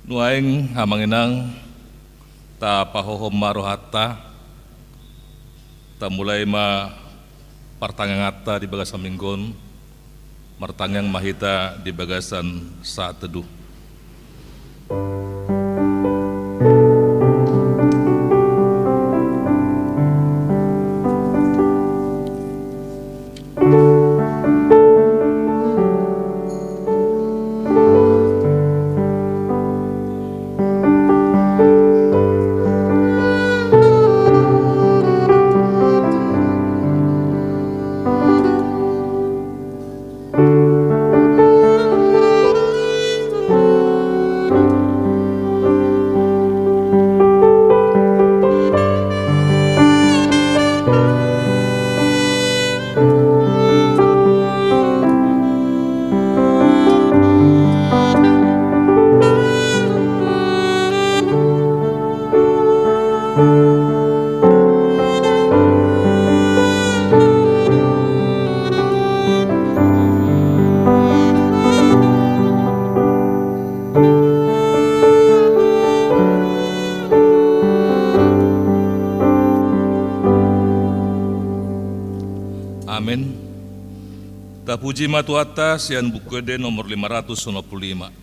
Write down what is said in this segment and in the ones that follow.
Nuaing hamanginang ta pahohom marohata ta mulai ma partangangata di bagasan minggon martangang mahita di bagasan saat teduh. Amin. Ta puji matu atas yang buku ede nomor 595.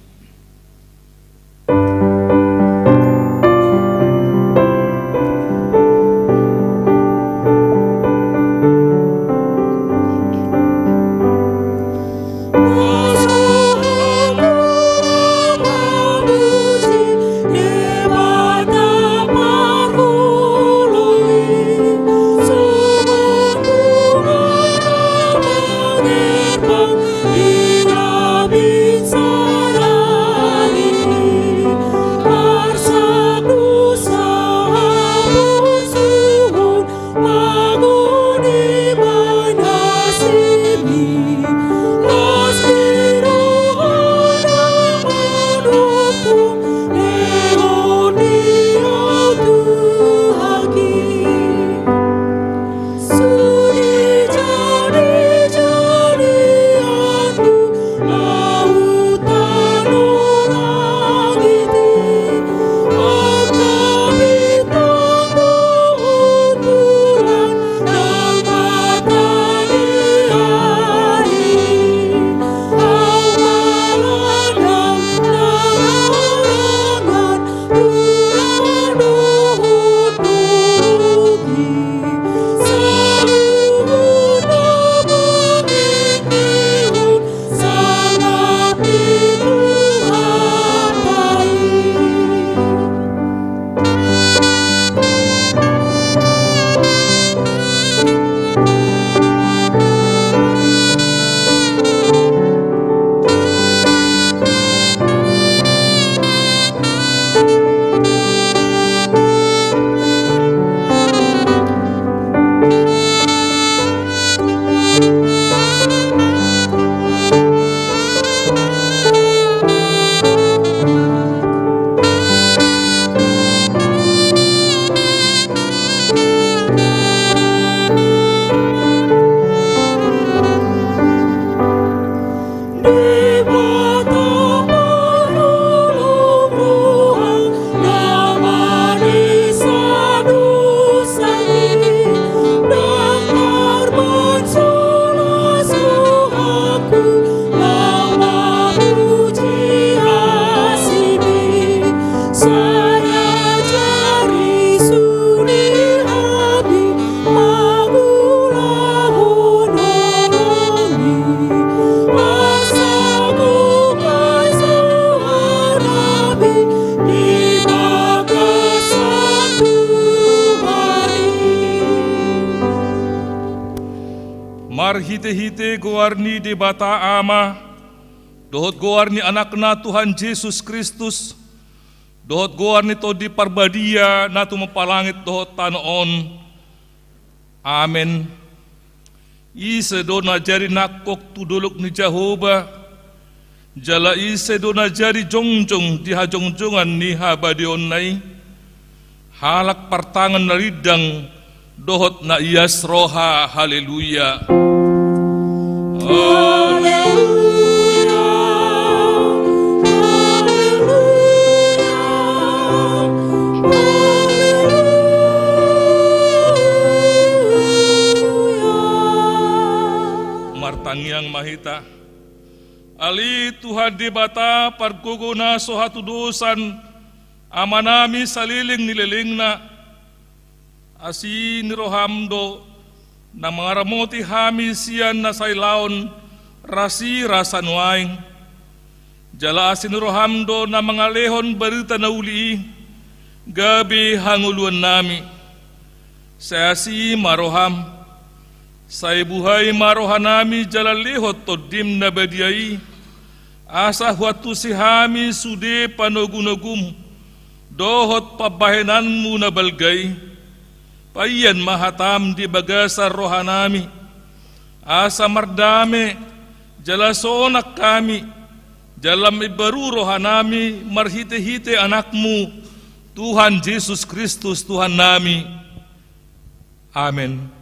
Hite-hite goarni di bata ama, dohot goarni anakna Tuhan Yesus Kristus, dohot goarni to di parbadia natu mapalangit dohot tanoon. Amen. Ise do na jari nakok tuduluk ni Jehovah, jala ise do na jari jongjong di hajongjongan ni habadion nai, halak partangan na lidang dohot na ias roha. Haleluya. Haleluya, haleluya. martangiang mahita. Ali Tuhan di bata parguguna sohatu dosan amanami saliling nililingna. Asi nirohamdo na mga ramoti hami siyan na saylaon rasi rasanwaing. Jala asinirohamdo na mga lehon barita na uli gabi hanguluan nami. Saya si maroham, say buhay marohanami jala lehot todim na badiyai. Asa huatu si hami sude panogunagum, dohot pabahenanmu na balgay. Payan mahatam di bagasar rohanami. Asa mardame jala sonak kami. Dalam ibaru rohanami marhite-hite anakmu Tuhan Yesus Kristus Tuhan nami. Amin.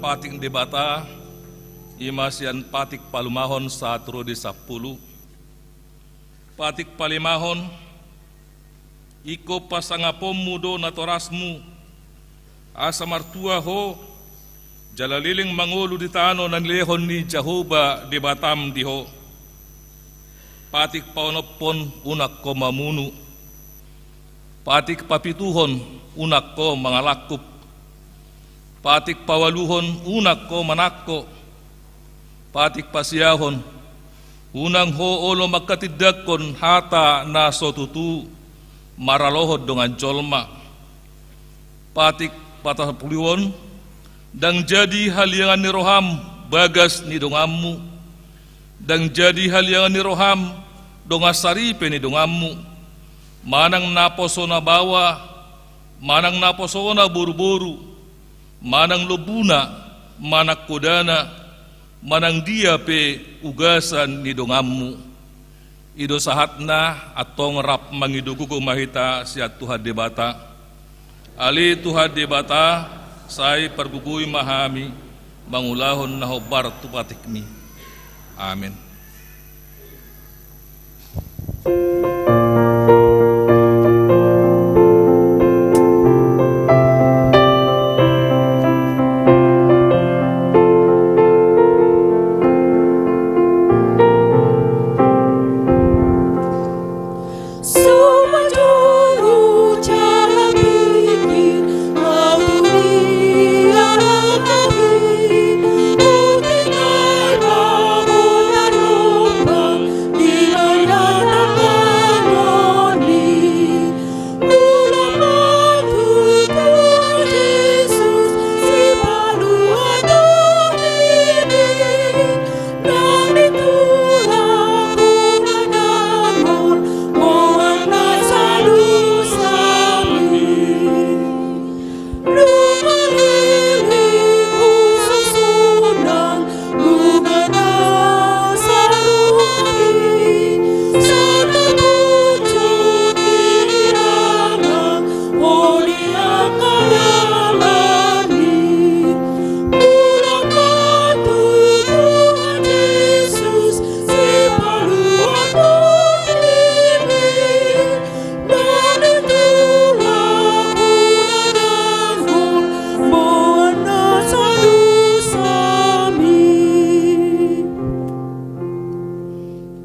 Pating debata imasian patik palumahon satro di 10. Patik palimahon iko pasangapom mudo natorasmu asa martua ho jalaliling mangulu di tano nan lehon ni Jehovah di batam diho. Patik paunopon unak ko mamunu. Patik papituhon unak ko mangalakup. Patik pawaluhon unak ko manakko. Patik pasiyahon unang hoolo magkatidagkon hata na sotutu maralohod dengan jolma. Patik patapuliwon dang jadi haliangan ni roham bagas ni dongammu. Dang jadi haliangan ni roham dongasaripe ni dongammu. Manang naposo na bawa, manang naposo na buru-buru, manang lobuna, manak kodana, manang dia pe ugasan ni dongammu. Ido sahatna atong rap mangidugu mahita siat Tuhan debata. Ali Tuhan debata, say pergugui mahami, mangulahon na hobar tupatikmi. Amin. Thank you.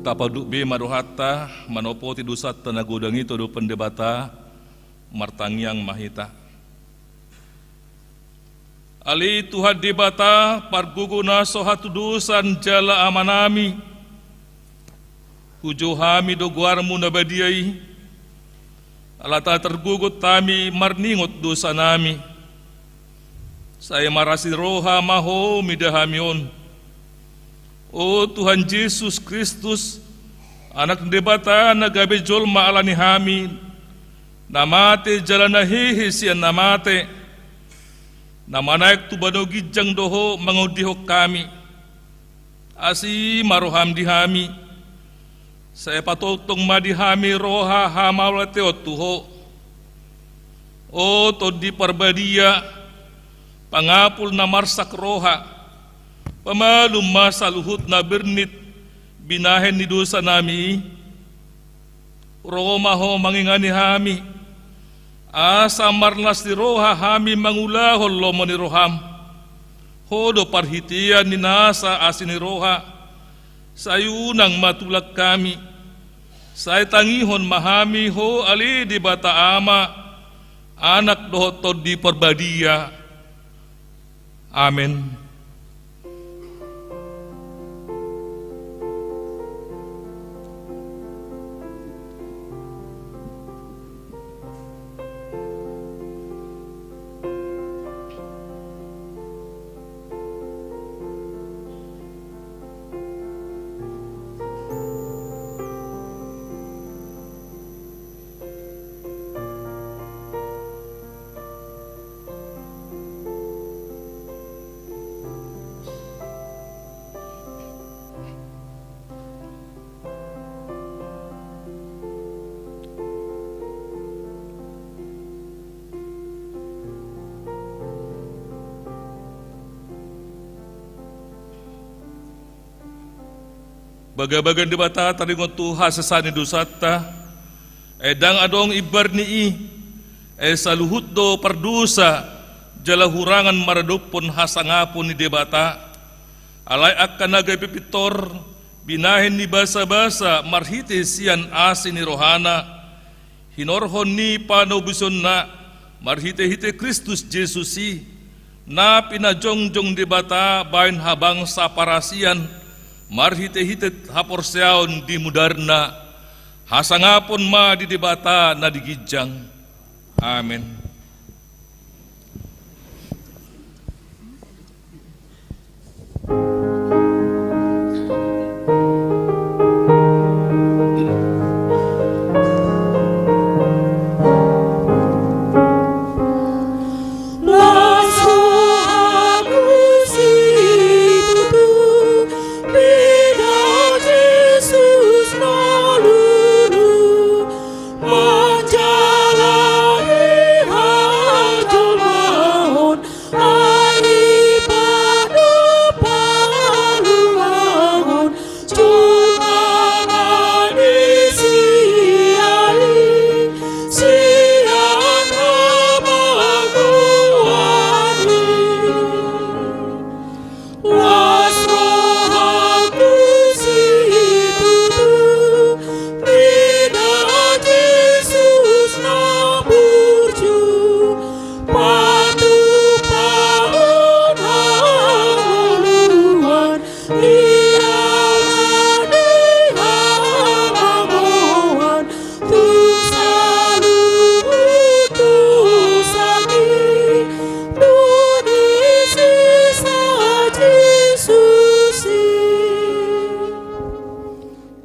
kapaduk be madohata manopo ti dusat tanagudangi todo pendebata martangyang mahita. Ali Tuhan debata parguguna sohatu dusan jala amanami hujohami do guarmu nabadiai alata tergugut tami marningot dosa nami saya marasi roha maho midahamion. O Tuhan Yesus Kristus anak debata nagabe jolma alani hami namate jalana hehe sian namate namanaik tu bano gijang doho mangodiho kami asi maroham dihami saya patotong madihami roha hamawlate otuho. O todi parbadia pangapul na marsak roha pamalum masaluhut na bernit binahen ni dosa nami Roma ho mangingani hami asa marnas ni roha hami mangulahol lomo ni roham hodo parhitian ni nasa asini roha sayunang matulak kami saya tangihon mahami ho ali di bata ama anak dohotod di perbadia. Amin. Baga-bagan debata taringot tuha sesani dusata edang adong ibarni saluhut do perdusa jala hurangan maradupon hasangapon ni debata alai akan naga pipitor binahin ni basa-basa marhite sian asin ni rohana hinorhon ni panobuson na marhite-hite Kristus Jesusi na pinajongjong debata bain habang saparasian marhite-hite haporseaon di mudarna hasangapon ma di debata na digijang. Amin.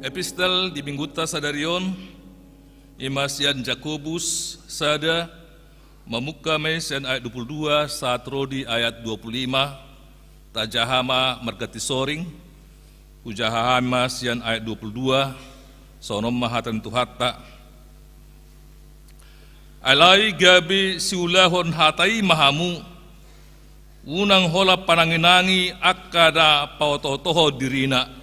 Epistel di Mingguta Sadarion Imasian Jakobus Sada Memuka Mesian ayat 22 saat Rodi ayat 25 Tajahama Mergati Soring Ujahahama Sian ayat 22 Sonom Mahatan Tuhata Alai gabi siulahon hatai mahamu Unang hola pananginangi akada pautotoho dirina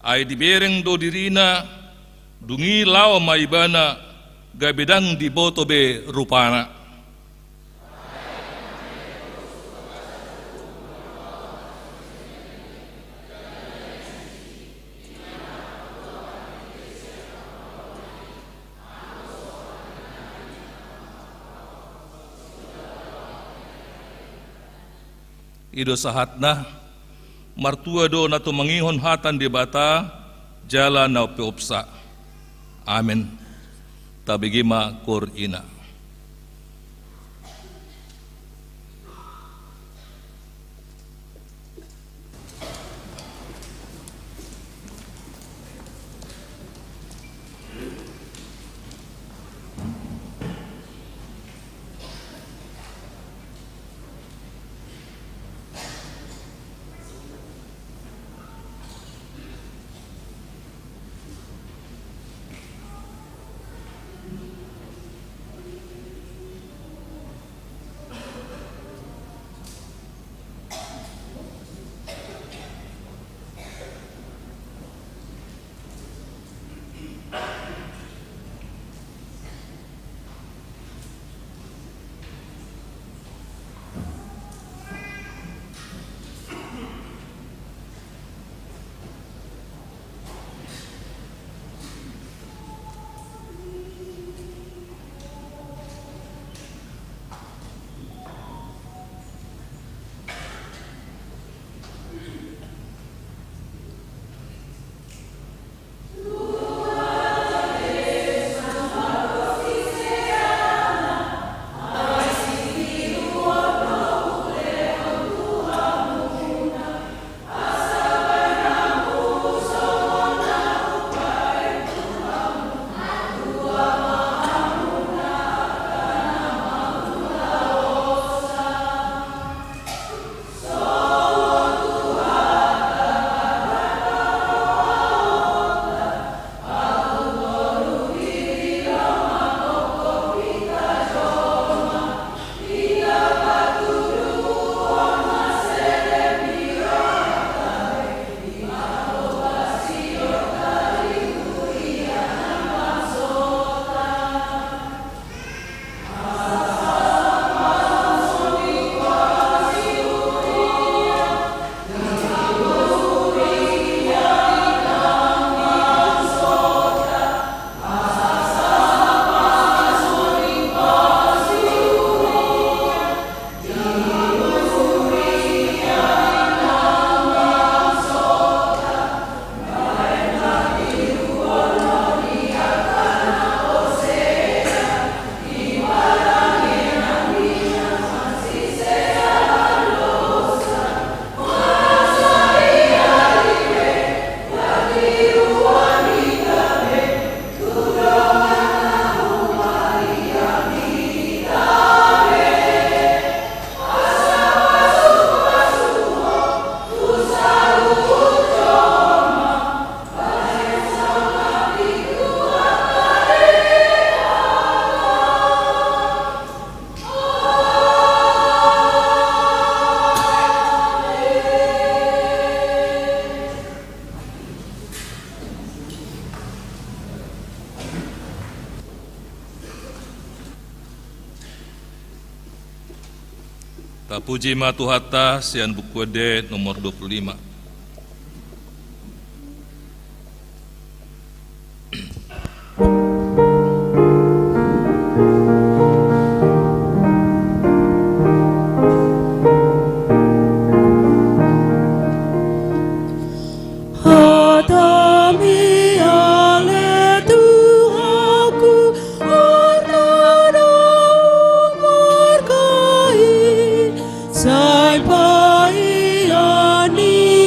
ay dibereng do dirina dungi lawa maibana gabidang di boto be rupana. Ido sahatna martua do nato mangihon hatan di bata jala na peopsa. Amin. Tabigima kor ina. Puji ma Tuhata sian buku de nomor 25. Sai pai ani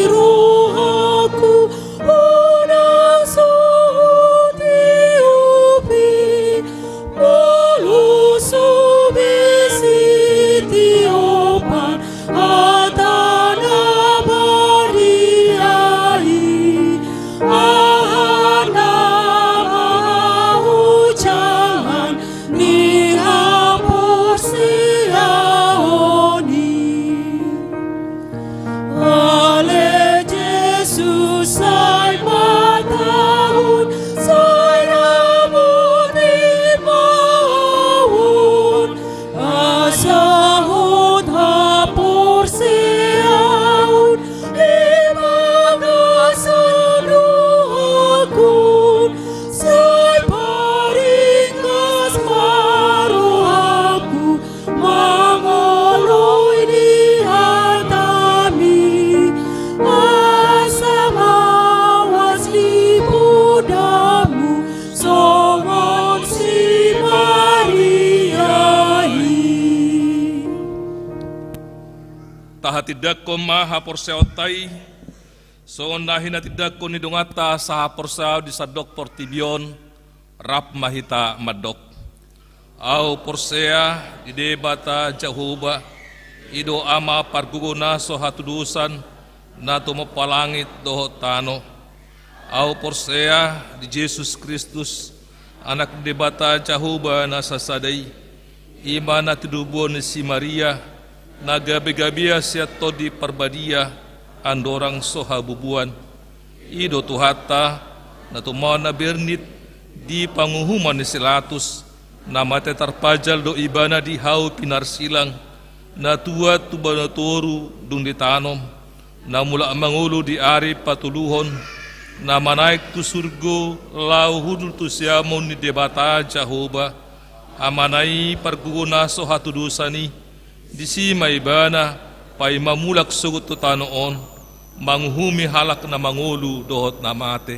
tidak ko maha porseo tai, so nahin na tidak ko ni dungata sa porseo di sadok portibion, rap mahita madok. Au porsea di debata Jehovah, ido ama parguguna so hatudusan, na tumapalangit doho tano. Au porsea di Jesus Kristus, anak debata Jehovah na sasadai, ima na tidubon si Maria, na gabi-gabia siya to di parbadia, andorang soha bubuan. Ido tuhata, na tumaw na bernit, di panguhuman ni Silatus, na mate tarpajal do ibana di hau pinarsilang, na tuwa tubanatoru dung ditanom, na mula mangulu di ari patuluhon, na manaik tu surgo lau hudul tu siamon ni debata Jehovah, amanai parguguna so hatudusani, di si maibana pay mamulak sugot to tanoon, manghumi halak na mangulu dohot na mate.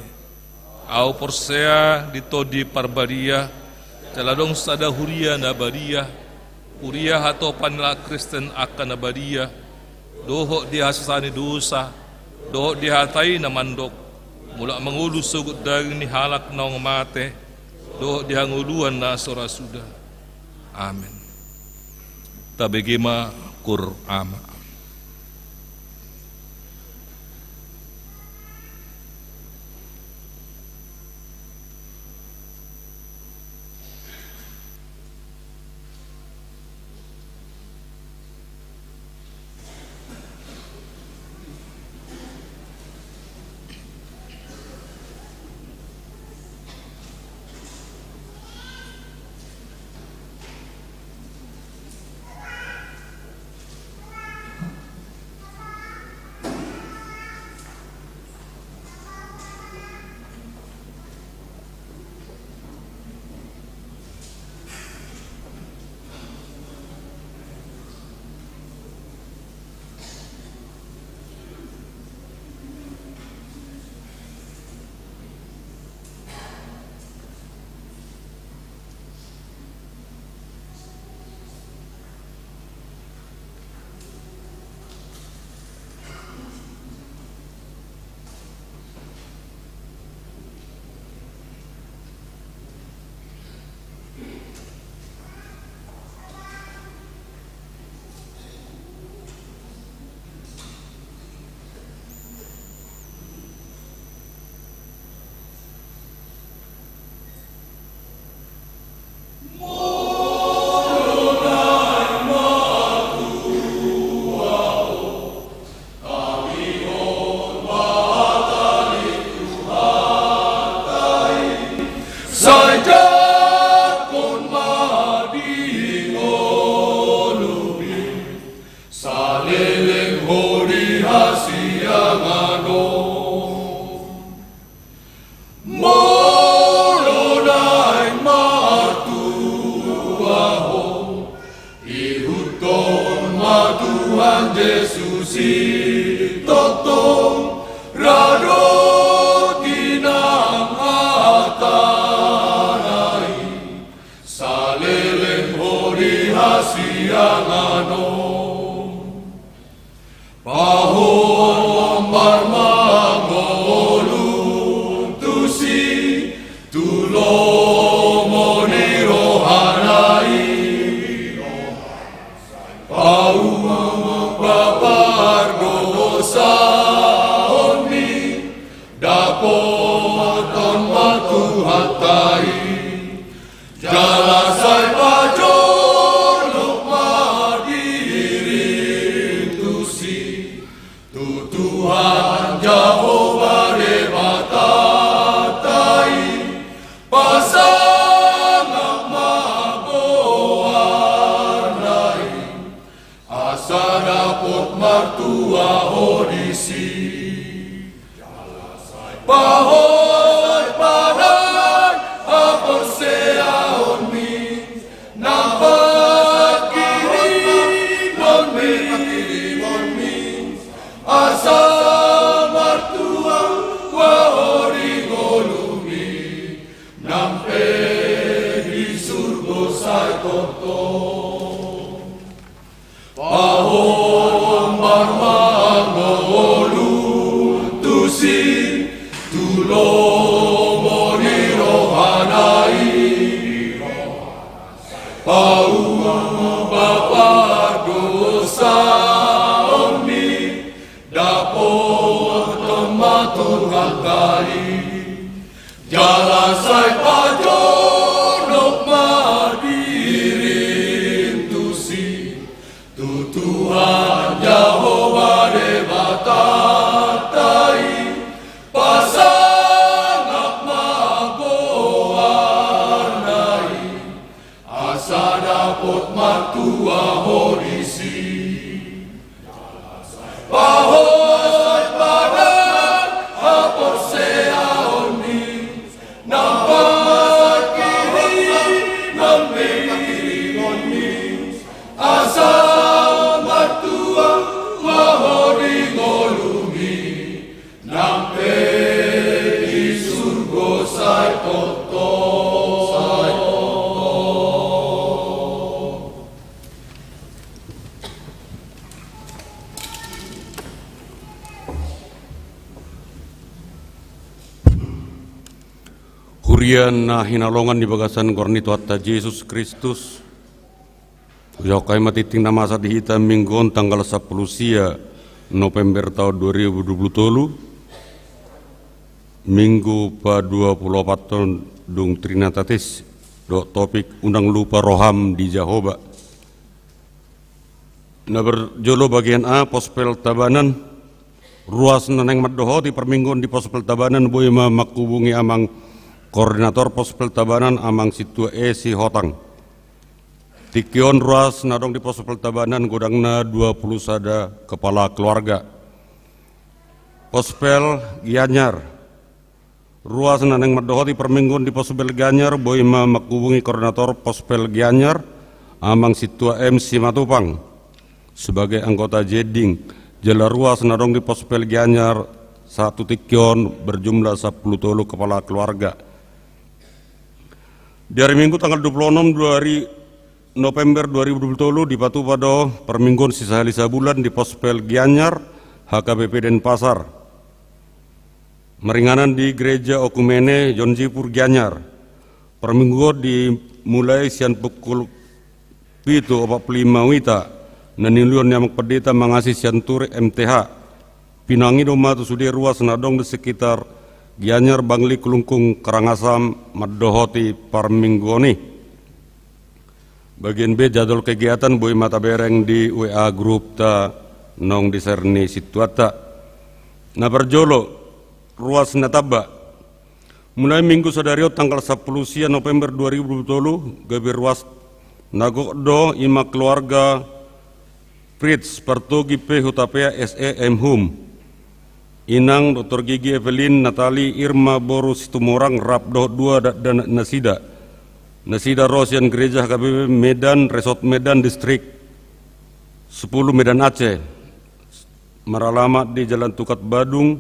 Au porsea dito di parbaria, caladong sada huria na baria, huria hatopan la Kristen akan na baria, doho di hasasani dosa, doho di hatay na mandok, mula mangulu sugot daging ni halak na mate, doho di hanguluan na sorasuda. Amen. Tabegema kur ama. Pahom Tulomoni rohanai Pau Bapa dosa omni Dapot tomatur hakari Jalan sai pajonok madirin tusi Tu Tuhan Yahova debatatai Pasangak magoanai Asa dapot matua horisi Pahoy padan hapor seaoni Nampak kiri ngoni Asa matua mahori ngolumi Nampe di surga sai toto sai toto Hurian na hinalongan di bagasan korni Tuhatta Yesus Kristus. Yokai matiting nama masa dihitam mingguan tanggal 10 sia November tahun 2020. Minggu pa 24 tahun dung Trinitatis. Dok topik undang lupa roham di Jehovah. Na berjolo bagian A pospel tabanan. Ruas neneng maddoho di permingguan di pospel tabanan boy makubungi amang koordinator pospel tabanan amang situa si hotang. Tikion ruas nadong di pospel tabanan godangna 20 sada kepala keluarga. Pospel Gianyar. Ruas naneng maddoho di permingguan di pospel Gianyar boy makubungi koordinator pospel Gianyar amang situa MC Matupang sebagai anggota jeding. Jala ruas nadong di pospel Gianyar satu tikion berjumlah 10 tolu kepala keluarga. Di hari Minggu tanggal 26 November 2020 di Batu Pado permingguan sisa halisa bulan di pospel Gianyar HKBP Denpasar. Meringanan di gereja Okumene Jonjipur Gianyar. Permingguan dimulai siang pukul 7.45 wita. Naniluan yang pendeta mengasih siantur MTH. Pinangi doma tu sudah ruas nadong di sekitar Gianyar Bangli Kelungkung Karangasam Maddohoti Parminggoni. Bagian B jadwal kegiatan boy mata bereng di WA grup ta nong diserni situata. Na berjolo ruas nataba. Mulai minggu sadario tanggal 10 sia November 2020 gabi ruas nagokdo ima keluarga Fritz Partogi P Hutapea SEM Hum. Inang Dr. Gigi Evelyn Natali Irma Boru Situmorang Rapdo 2 dan Nasida Rosian Gereja HKBP Medan Resort Medan Distrik 10 Medan Aceh. Maralamat di Jalan Tukat Badung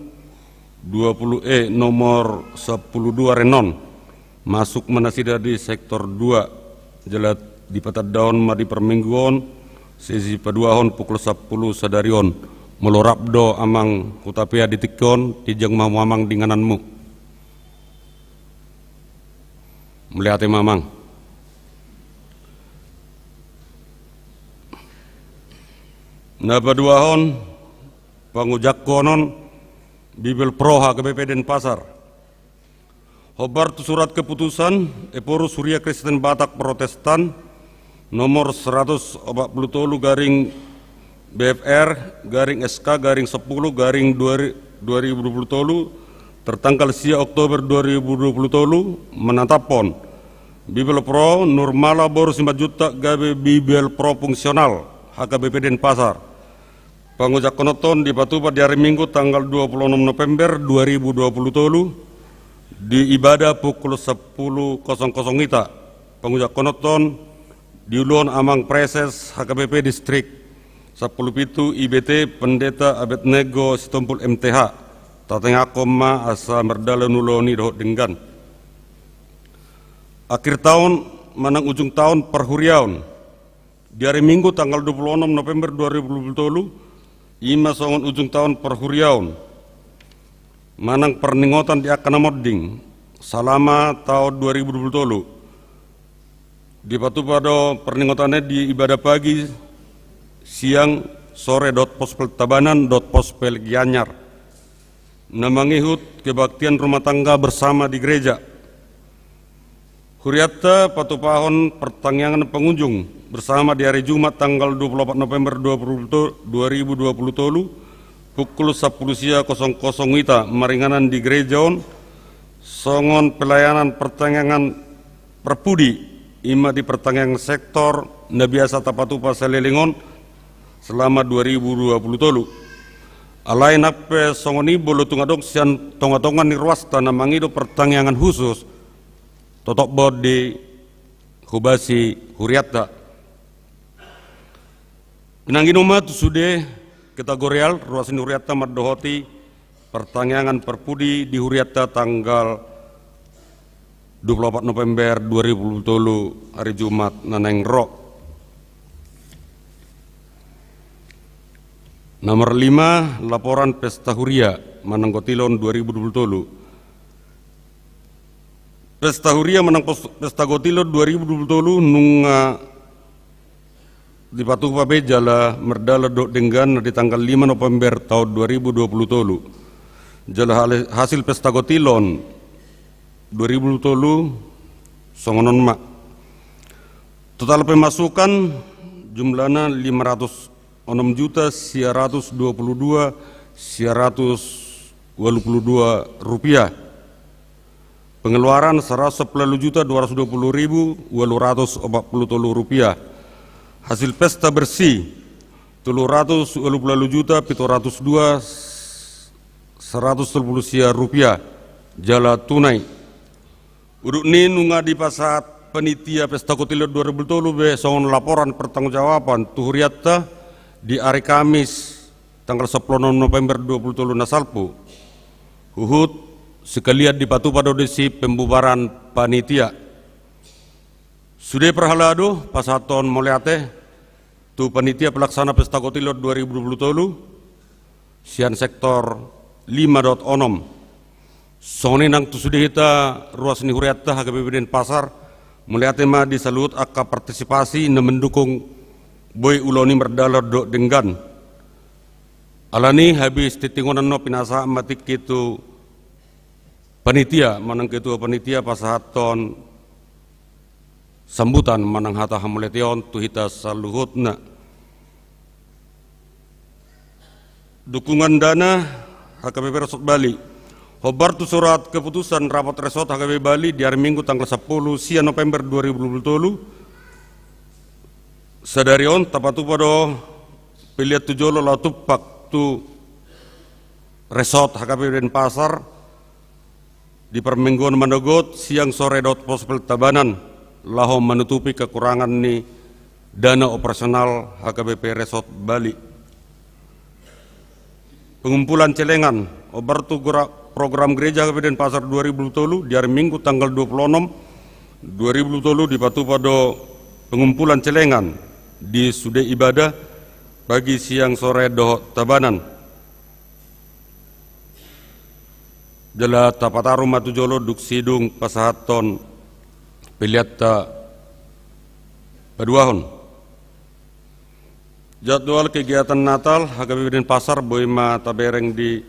20E nomor 12 Renon. Masuk Manasida di sektor 2 Jalan di Patat Daun Madi Permingguan sesi paduahon pukul 10 sadarion. Melorapdo amang Hutapea ditikon tijeng mamang dingananmu. Melihat mamang. Nabaduahon pangujak konon Bibel Pro HKBP Denpasar. Hobar tu surat keputusan Eporu Surya Kristen Batak Protestan nomor 140 garing BFR garing SK garing 10 garing 2020 tertanggal sia Oktober 2020 menetapkan Bibel Pro Nurmala Boru 5 juta gabe Bibel Pro fungsional HKBP Denpasar. Pangujak konoton di Batuba di hari Minggu tanggal 26 November 2020 di ibadah pukul 10.00 wita. Pangujak konoton diulun amang preses HKBP Distrik 10 pitu IBT Pendeta Abednego Sitompul MTH tatengah koma asa merdala nuloni dohot denggan. Akhir tahun manang ujung tahun perhuriaun di hari Minggu tanggal 26 November 2020 ima songon ujung tahun perhuriaun manang perningotan di akana modding selama tahun 2020 di patu pada perningotannya di ibadah pagi, siang, sore pospel Tabanan pospel Gianyar namangihut kebaktian rumah tangga bersama di gereja. Huriatta patupahon pertanyaan pengunjung bersama di hari Jumat tanggal 24 November 2020 pukul 10.00 wita maringanan di gereja songon pelayanan pertanyaan perpudi ima di pertanyaan sektor nabiasa tapatupa selelingon selama 2020 alai nape songoni bolu tungadok sian tongatongan ni ruasta namangido pertanyaan khusus totok bodi hubasi huriatta pinangginuma tu sude kategorial ruasin huriatta mardohoti pertanyaan perpudi di huriatta tanggal 24 November 2020 hari Jumat naneng rok. Nomor 5 laporan pesta huria Mananggotilon 2020. Pesta huria Manang pesta Gotilon 2020 nunga di Patupa Bejala merdala dok denggan di tanggal 5 November tahun 2020. Jala hasil pesta Gotilon 2020 songonon mak total pemasukan jumlahnya 506.922.922 rupiah, pengeluaran 110.220.840 rupiah, hasil pesta bersih 320.702.110 rupiah, jala tunai. Uduk ni nunga di pasat penitia pesta Gotilon 2020 be songon laporan pertanggungjawaban tuhuriatta di hari Kamis tanggal 10 November 2020 nasalpu huhut sekalian di patu pada desi pembubaran panitia sudah perhalado pasaton moleate tu panitia pelaksana pesta Gotilon 2020 sian sektor 5.onom soni nang tu sudah kita ruas ni huriatta HKBP Denpasar melihat tema di salut akka partisipasi na mendukung boy uloni merdalar do denggan alani habis titingonan no pinasa matik kitu panitia manang ketua panitia pasahaton sambutan manang hata hamuletion tu hita saluhutna dukungan dana HKBP Resort Bali. Hobar tu surat keputusan rapat resort HKBP Bali di hari Minggu tanggal 10 siang November 2020 sadarion tapatu pada pilihat tujolo la tupak tu resort HKBP Denpasar di permingguan Mandogot siang sore pospel Tabanan laho menutupi kekurangan ni dana operasional HKBP Resort Bali. Pengumpulan celengan obar tu program gereja HKBP Denpasar 2020 di hari Minggu tanggal 26 2020 dipatu pada pengumpulan celengan di sude ibadah pagi siang sore doh Tabanan jala tapataru matujolo duk sidung pasahaton piliatta paduahon. Jadwal kegiatan Natal HKBP Denpasar boima tabereng di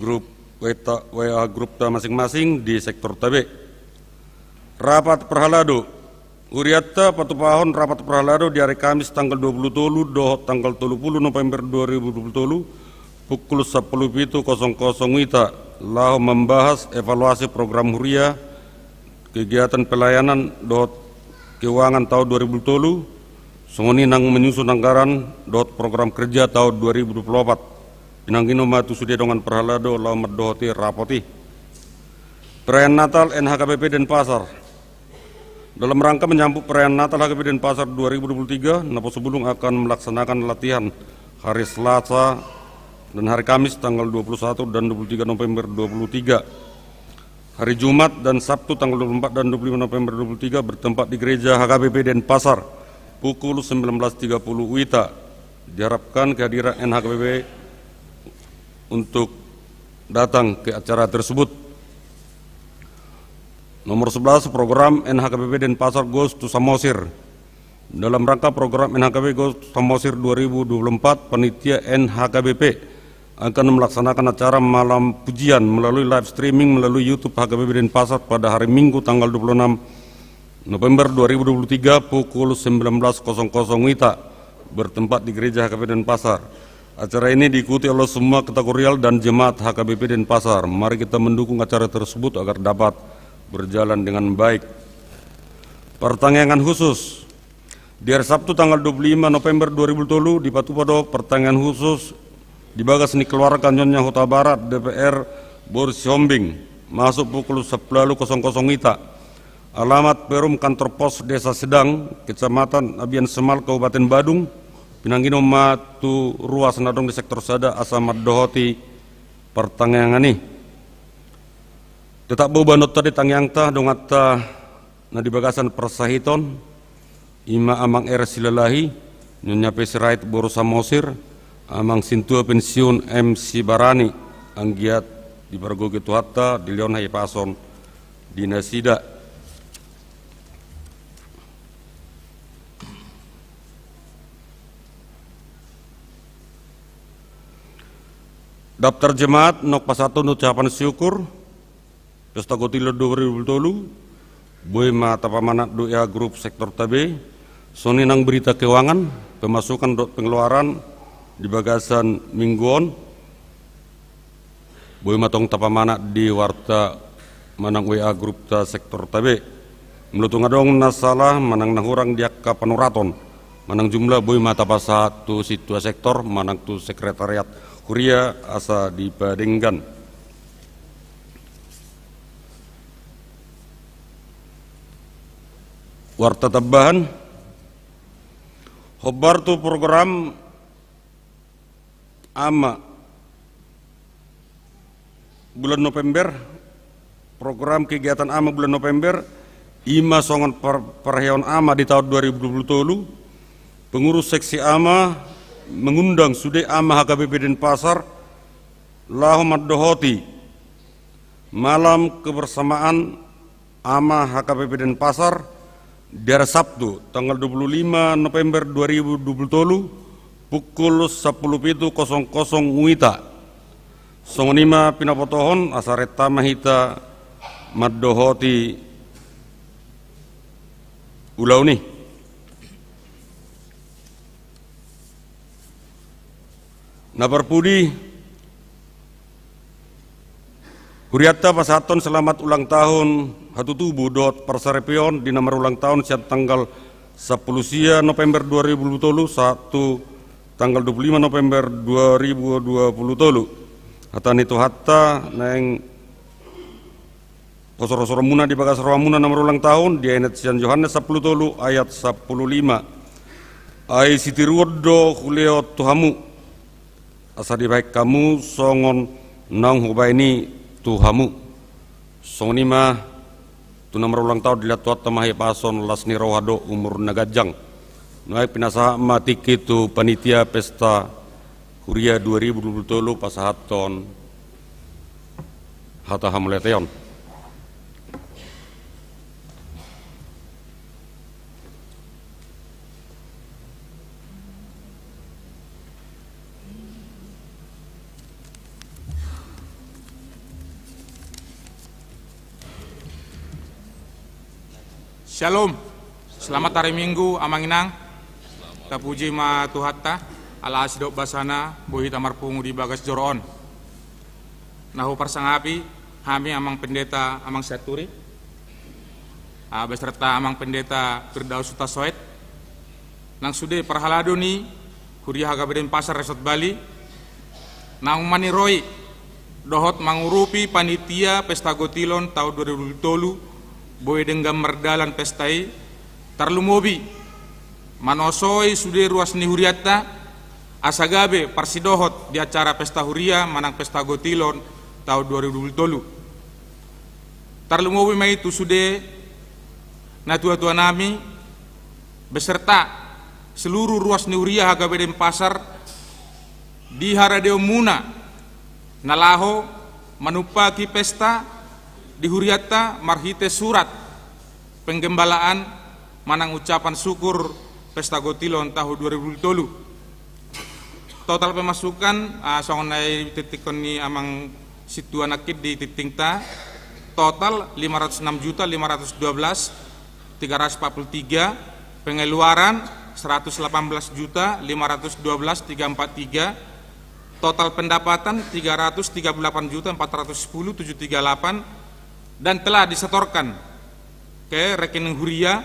grup WA grup masing-masing di sektor tabe. Rapat perhalado huriatta patupahon rapat perhalado di hari Kamis tanggal 20 doh tanggal 30 November 2020 pukul 10.00 wita lau membahas evaluasi program huria kegiatan pelayanan doh keuangan tahun 2020 songoni nang menyusun anggaran dot program kerja tahun 2024 pinanggino matu sudah dengan perhalado lau merdohoti rapoti perayaan Natal NHKBP Denpasar. Dalam rangka menyambut perayaan Natal HKBP Denpasar 2023 napo sebelum akan melaksanakan latihan hari Selasa dan hari Kamis tanggal 21 dan 23 November 2023, hari Jumat dan Sabtu tanggal 24 dan 25 November 2023 bertempat di gereja HKBP Denpasar pukul 19.30 wita. Diharapkan kehadiran NHKBP untuk datang ke acara tersebut. Nomor 11, program NHKBP Denpasar Goes to Samosir. Dalam rangka program NHKBP Goes to Samosir 2024, panitia NHKBP akan melaksanakan acara malam pujian melalui live streaming melalui YouTube HKBP Denpasar pada hari Minggu tanggal 26 November 2023 pukul 19.00 WITA bertempat di Gereja HKBP Denpasar. Acara ini diikuti oleh semua kategorial dan jemaat HKBP Denpasar. Mari kita mendukung acara tersebut agar dapat berjalan dengan baik. Pertanyaan khusus. Di hari Sabtu tanggal 25 November 2020 di Patupodo, pertanyaan khusus di Bagas ni keluarga Nyonya Huta Barat DPR Boris Hombing masuk pukul 10.00 WITA. Alamat Perum Kantor Pos Desa Sedang, Kecamatan Abian Semal, Kabupaten Badung, Pinanggino Matu Ruas Nadong di sektor Sada Asamat Dohoti. Pertanyaan ini tetap boba nota di tangyangta dongata na di bagasan persahiton ima amang era silalahi Nyonya Pesirait Boru Samosir amang sintua pensiun MC Barani anggiat di Bargo Getuhatta di Leon Hai Pason di Nasida. Daftar jemaat nok pasatun ucapan syukur Pesta Gotilo 2020 Boy Mata Pamanat Doa Grup Sektor TB Soni nang berita keuangan pemasukan pengeluaran di bagasan mingguan Boy Matong Tapamanat di Warta Manang WA Grup ta Sektor TB melutung adong nasalah manang nahurang diakka panuraton manang jumlah Boy Mata pasatu situa sektor manang tu sekretariat Kuria asa dipadenggan. Warta tambahan, hobar tu program AMA bulan November, program kegiatan AMA bulan November, ima songon perheon AMA di tahun 2020, pengurus seksi AMA mengundang Sude AMA HKBP Denpasar Lahomat Dohoti malam kebersamaan AMA HKBP Denpasar di hari Sabtu tanggal 25 November 2020 pukul 10.00 WITA. Songonima pinapotohon asareta mahita Maddohoti ulau nih. Naparpudi Huriata pasaton selamat ulang tahun hatutubu dot persarepion di nomor ulang tahun siat tanggal 10 sia November 2020 satu tanggal 25 November 2020 hatan itu hatta neng kosoro-soro muna di bagas muna nomor ulang tahun di ayat Sian Yohanes 10 tolu ayat 15 ai sitiruodo huleo tuhamu asa di baik kamu songon nang hubaini tuhamu songoni mah tu nomor ulang tahun dilihat tuat tamahi pason lasni rohado umur nagajang naik pinasa mati kitu panitia pesta Huria 2020 pasahaton hata hamuleteon. Shalom, selamat hari Minggu amanginang. Tapuji ma tuhatta ala asidok basana bohi tamar pungu di bagas joroon. Nahu parsangapi kami amang pendeta amang saturi beserta amang pendeta Firdaus Sutasoet nang sude parhalado ni Huria HKBP Denpasar Resort Bali nang maniroi dohot mangurupi panitia pesta gotilon tahun 2020 boy denggam merdalan pestai tarlumobi manosoi sude ruas ni huriata asagabe parsidohot di acara pesta huria manang pesta gotilon tahun 2020 tarlumobi mai itu sude na tua-tua nami beserta seluruh ruas ni huria HKBP Denpasar di haradeo muna nalaho manupaki pesta di huriata marhite surat penggembalaan manang ucapan syukur pesta Gotilon tahun 2020. Total pemasukan songonai titikon ni amang situ anakit di titingta total 506.512.343, pengeluaran 118.512.343, total pendapatan 338.410.738 dan telah disetorkan ke rekening Huria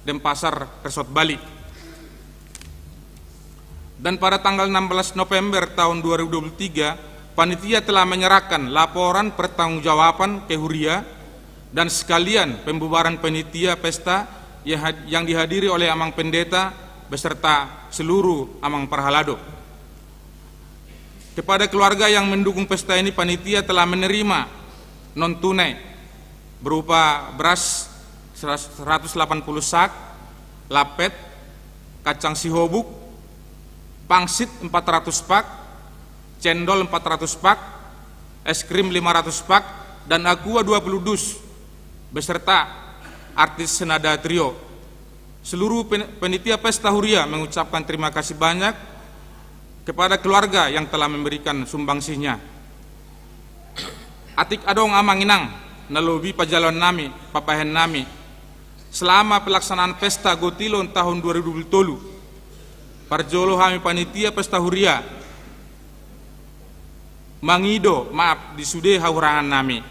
Denpasar Resort Bali. Dan pada tanggal 16 November tahun 2023 panitia telah menyerahkan laporan pertanggungjawaban ke Huria dan sekalian pembubaran panitia pesta yang dihadiri oleh Amang Pendeta beserta seluruh Amang Parhalado. Kepada keluarga yang mendukung pesta ini, panitia telah menerima non tunai berupa beras 180 sak, lapet, kacang sihobuk, pangsit 400 pak, cendol 400 pak, es krim 500 pak, dan aqua 20 dus beserta artis senada trio. Seluruh panitia pesta Huria mengucapkan terima kasih banyak kepada keluarga yang telah memberikan sumbangsihnya. Atik adong amang inang nalobi pajalon nami papahen nami selama pelaksanaan pesta Gotilon tahun 2020 parjolo kami panitia pesta Huria mangido maaf di sude haurangan nami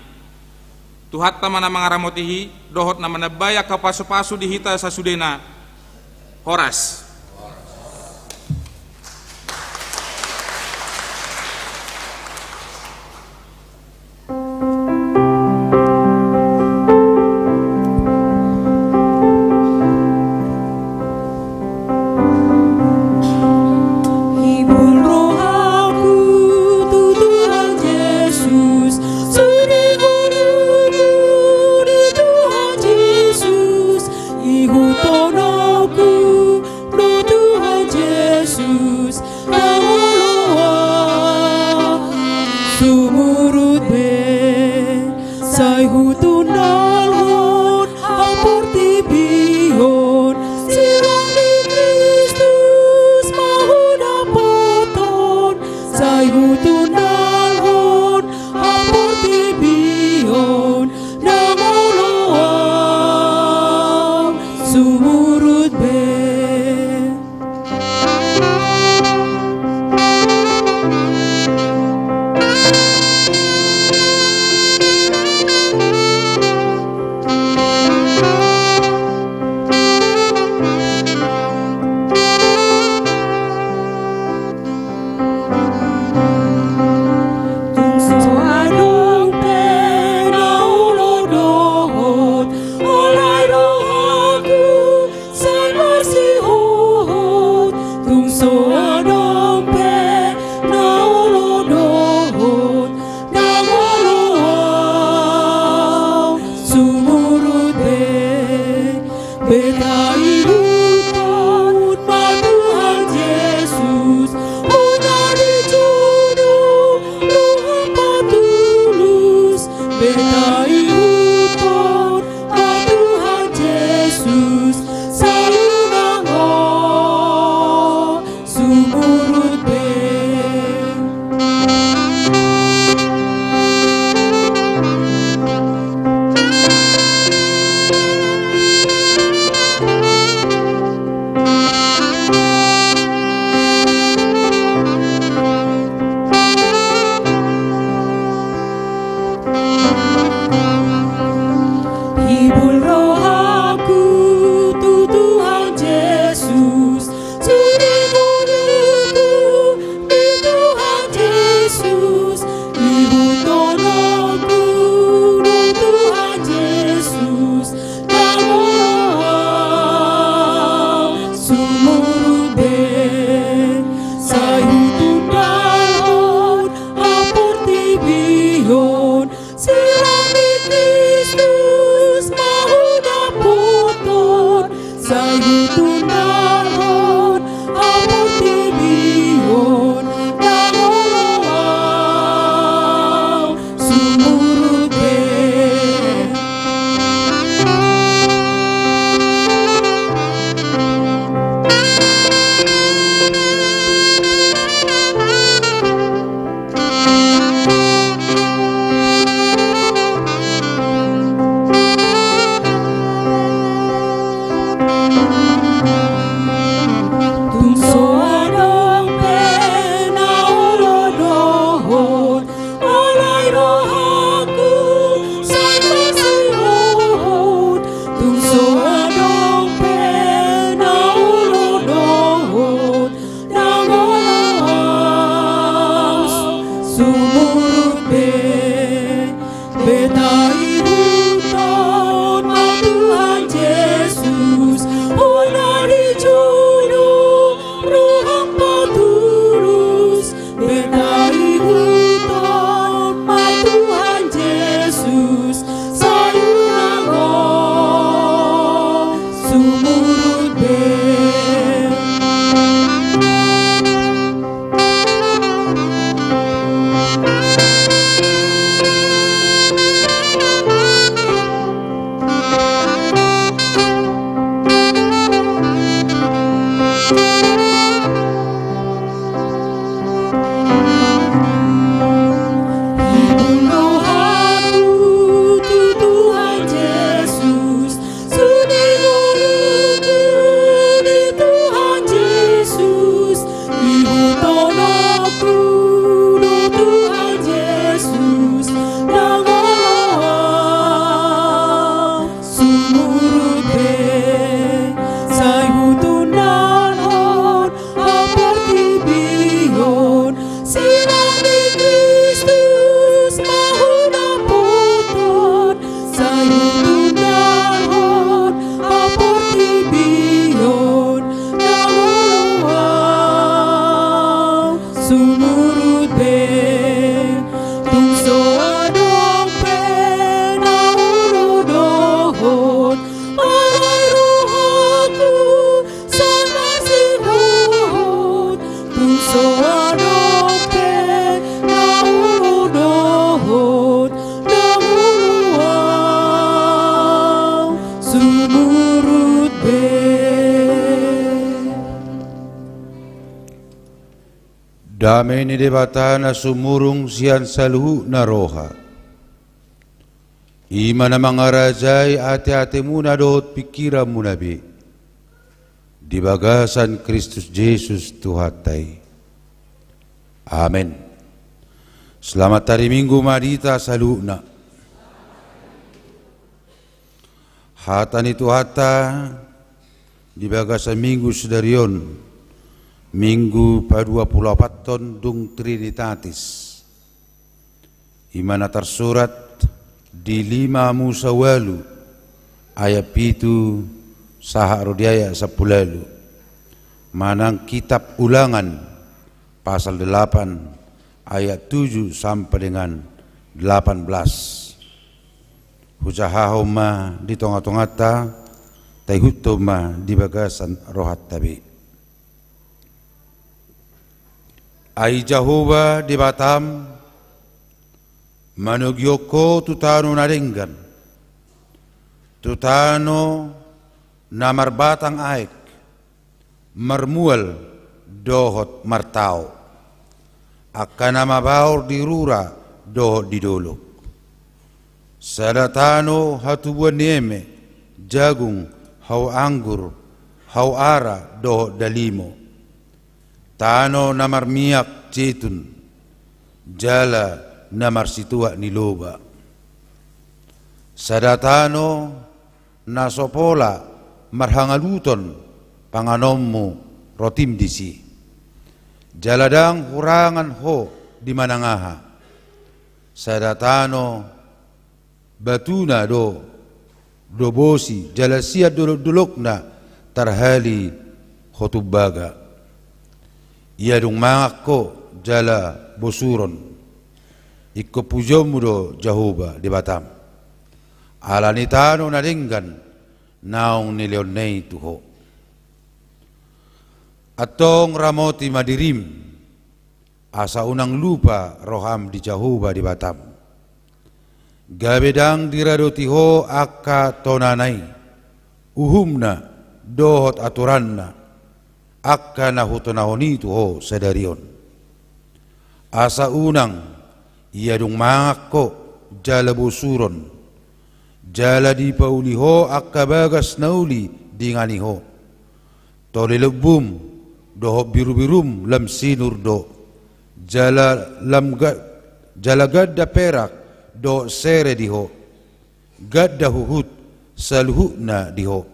tuhat tamana mangaramotihi dohot namana baya kapasu-pasu di hita sasudena horas. Silang di Kristus mau Damai ni debatana sumurung sian saluhu na roha. Ima na mga rajay ate-ate muna doot pikiran muna bi. Di bagasan Kristus Jesus Tuhatay. Amen. Selamat hari Minggu Madita saluna. Hata ni Tuhata di bagasan Minggu Sedarion. Minggu pa-24 dung Trinitatis. Imana tersurat di 5 Musa walu ayat 7 saha rodiaya 10. Manang kitab Ulangan pasal 8 ayat 7 sampai dengan 18. Hujahahoma di tonga-tongata taihutoma di bagasan rohat tabi. Ai Jehovah di Batam manugyoko tutano naringgan tutano namar batang aik marmual dohot martao akan nama baur di rura dohot di dolok sadatano hatubuan nieme jagung hau anggur hau ara dohot dalimo Tano namar miak cetun, jala namar situa niloba. Sadatano nasopola marhangaluton panganommu rotim disi. Jaladang hurangan ho di manangaha. Sadatano batuna do bosi jalasia dulok-dulokna tarhali hotubaga. Ia dung mangak ko jala bosuron ikko pujomu do Jehovah di Batam alanitano naringgan naong nileonay tuho atong ramoti madirim asa unang lupa roham di Jehovah di Batam gabedang diradotiho akka tonanay uhumna dohot aturanna akka nahutonahoni tuho sadarion. Asa unang ia dung mangak ko jala busuron jala di pauliho akka bagas nauli dinganiho toli lebum doho biru-birum lam sinur do jala gadda perak do sere diho gadda huhut saluhuna diho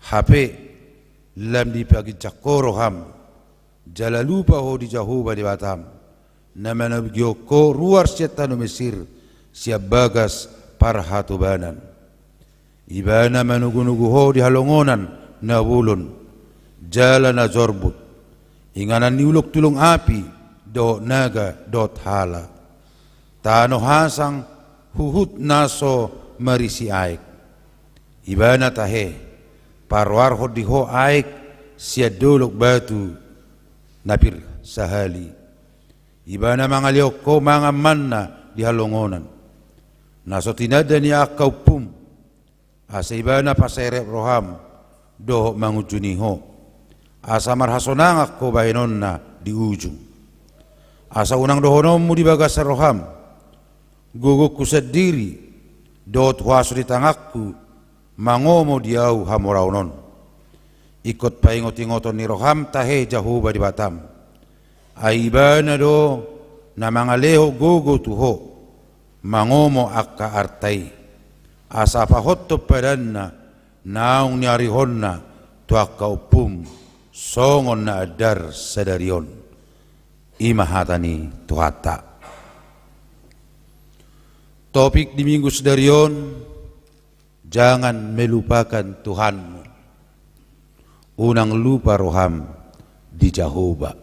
hape lam di pagi cakoro ham jala lupa ho di Jehovah di Batam nama nabigyoko ruar setano Mesir siap bagas parhatubanan ibana manugunugu ho di halongonan na bulon jala na zorbut inganan niulok tulong api do naga dot hala tano hasang huhut naso marisi aik ibana tahe parwar hodiho aik sia dolok batu napir sahali ibana mangaliok ko mga manna di halongonan naso tinada ni akau pum asa ibana paserep roham doho mangujuniho asa marhasonangak ko bahinon na di ujung asa unang dohonommu di bagasar roham gugukku sendiri dohot huasu di tangakku mangomo diau hamoraunon ikut paingot-ingoton ni roham tahe Jehovah di Batam aibana do na mangaleho gogo tuho mangomo akka artai asa pahotto padanna naung nyarihonna tu akka upum songon na adar sadarion imahatani tuhata. Topik di Minggu Sedarion, jangan melupakan Tuhanmu. Unang lupa roham di Jehovah.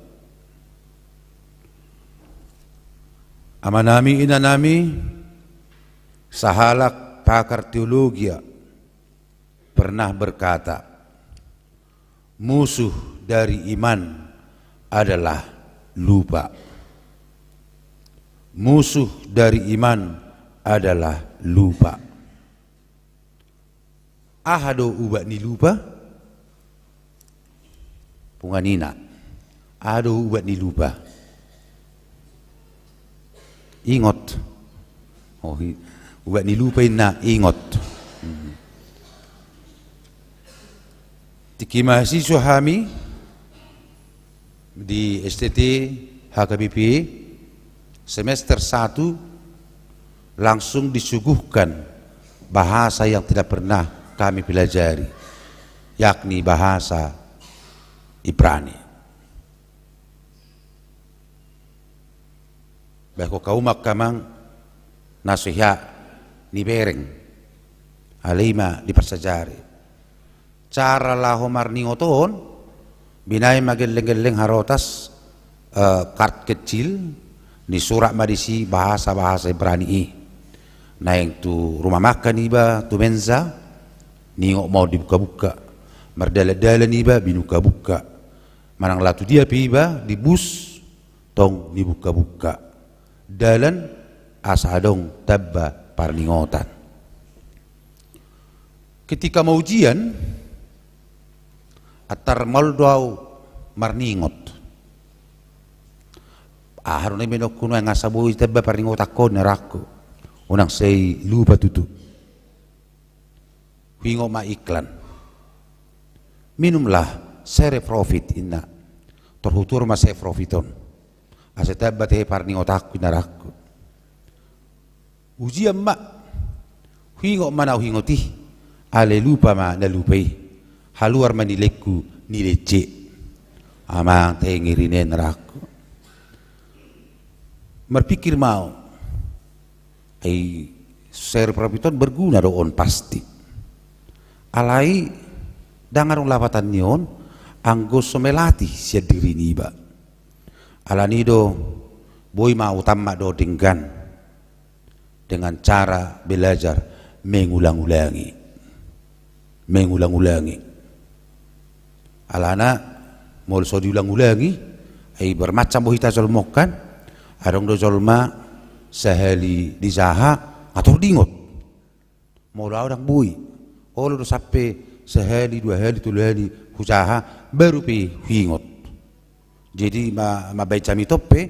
Amanami inanami sahalak pakar teologi pernah berkata, musuh dari iman adalah lupa. Musuh dari iman adalah lupa. Ahado ubat ni lupa? Punganina. Ahado ubat ni lupa. ingot. Oh, ubat nilupain na ingot. Tiki mahasiswa kami di STT HKBP semester 1 langsung disuguhkan bahasa yang tidak pernah kami pelajari, yakni bahasa Ibrani. Bako kaumak kamang nasihat ni bereng alima di persajari. Cara laho marningoton binay mageleng-geleng harotas kart kecil ni surat madisi bahasa-bahasa Ibrani na yang tu rumah makan iba tu menza ningok mau dibuka-buka, merdala-dala iba binuka-buka, manang latu dia iba di bus tong dibuka-buka, dalan asadong tabba parningotan. Ketika mau ujian atar moldau marningot harunay menokuno ang asaboy tabba parningot ako narako unang say lupa tutu hingo maiklan minumlah sere profit inna terhutur ma se profiton asa tabba te parningot ako narako ujian ma hingo manaw hingoti ale lupa ma nalupai haluar manileku nilece amang tengirine neraka berpikir mau ai ser profiton berguna doon pasti alai dangarong lapatan niyon anggo somelati sia diri niba alanido boy mau tamma do dengan cara belajar mengulang-ulangi alana mau so diulang-ulangi ay bermacam bohita jolmokan adong do jolma sehali dizaha atau dingot mau orang bui olo do sampai sehali 2 hari 3 hari hujaha baru pi hingot jadi ma baca mitope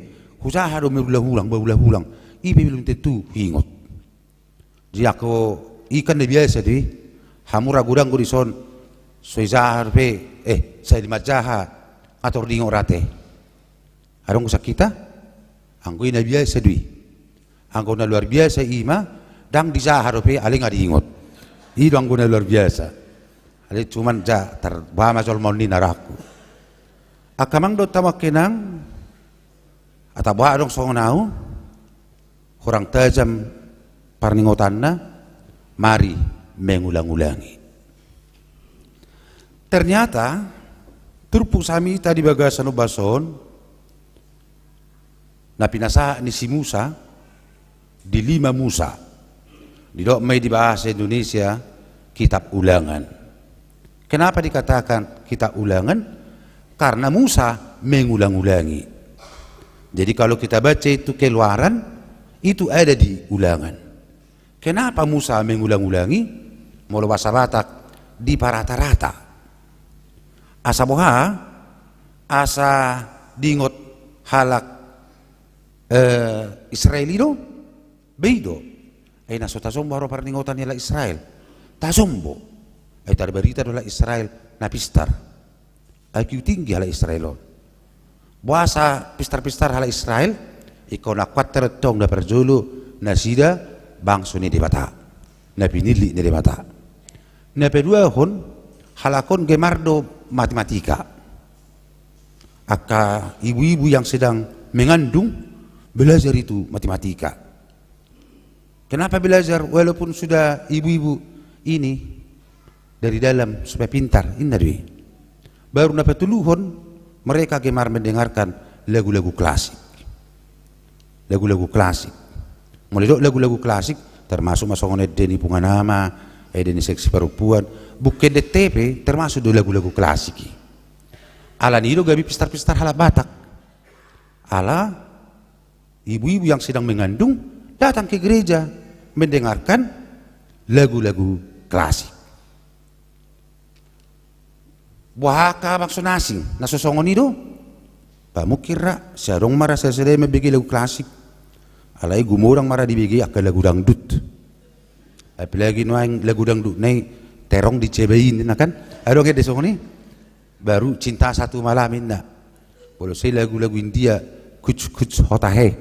hujaha do berulang-ulang ipe belum tentu hingot jadi aku ikan biasa di hamura gudang gudison soizahar pe saya dimajaha atau dingot rate adong kita anggo ina biasa dui anggo na luar biasa ima dang dizahar pe aling adingot ido anggo na luar biasa ale cuman ja terbama jol moni naraku akamang do tamakenang ataba adong songonau kurang tajam parningotanna mari mengulang-ulangi. Ternyata turpu sami tadi bagasan bason na pinasa ni si Musa di 5 Musa di dok may di bahasa Indonesia kitab ulangan. Kenapa dikatakan kitab ulangan? Karena Musa mengulang-ulangi. Jadi kalau kita baca itu keluaran itu ada di ulangan. Kenapa Musa mengulang-ulangi? Mula bahasa Batak di parata-rata. Asa boha, asa dingot halak Israelino, beido. Ay naso tasombo haro parningotan nila Israel. Tasombo. Ay tarbarita dola Israel na pistar. Ay kiu tinggi hala Israelon. Buasa pistar-pistar hala Israel, ikaw na 4 tong na perjulu na sida bangso ni debata. Na pinili ni debata. Na pedua hon halakon gemardo matematika. Aka ibu-ibu yang sedang mengandung belajar itu matematika. Kenapa belajar walaupun sudah ibu-ibu ini dari dalam supaya pintar inna dwi. Baru dapat tuluhon mereka gemar mendengarkan lagu-lagu klasik. Lagu-lagu klasik. Mulai lagu-lagu klasik termasuk masongon edeni punganama, edeni seksi perempuan, bukan DTP termasuk do lagu-lagu klasik. Ala nido gabi pistar-pistar hala Batak. Ala ibu-ibu yang sedang mengandung datang ke gereja mendengarkan lagu-lagu klasik. Buahaka maksud nasing nasosongon nido pamukira siya dong marasa sila mabigay lagu klasik Alai gumurang marah di BG akan lagu dangdut. Apalagi nuang lagu dangdut nih terong dicebain kan? Aduh kayak desong nih baru cinta satu malam ini. Kalau saya lagu-lagu India kuch kuch hota hai.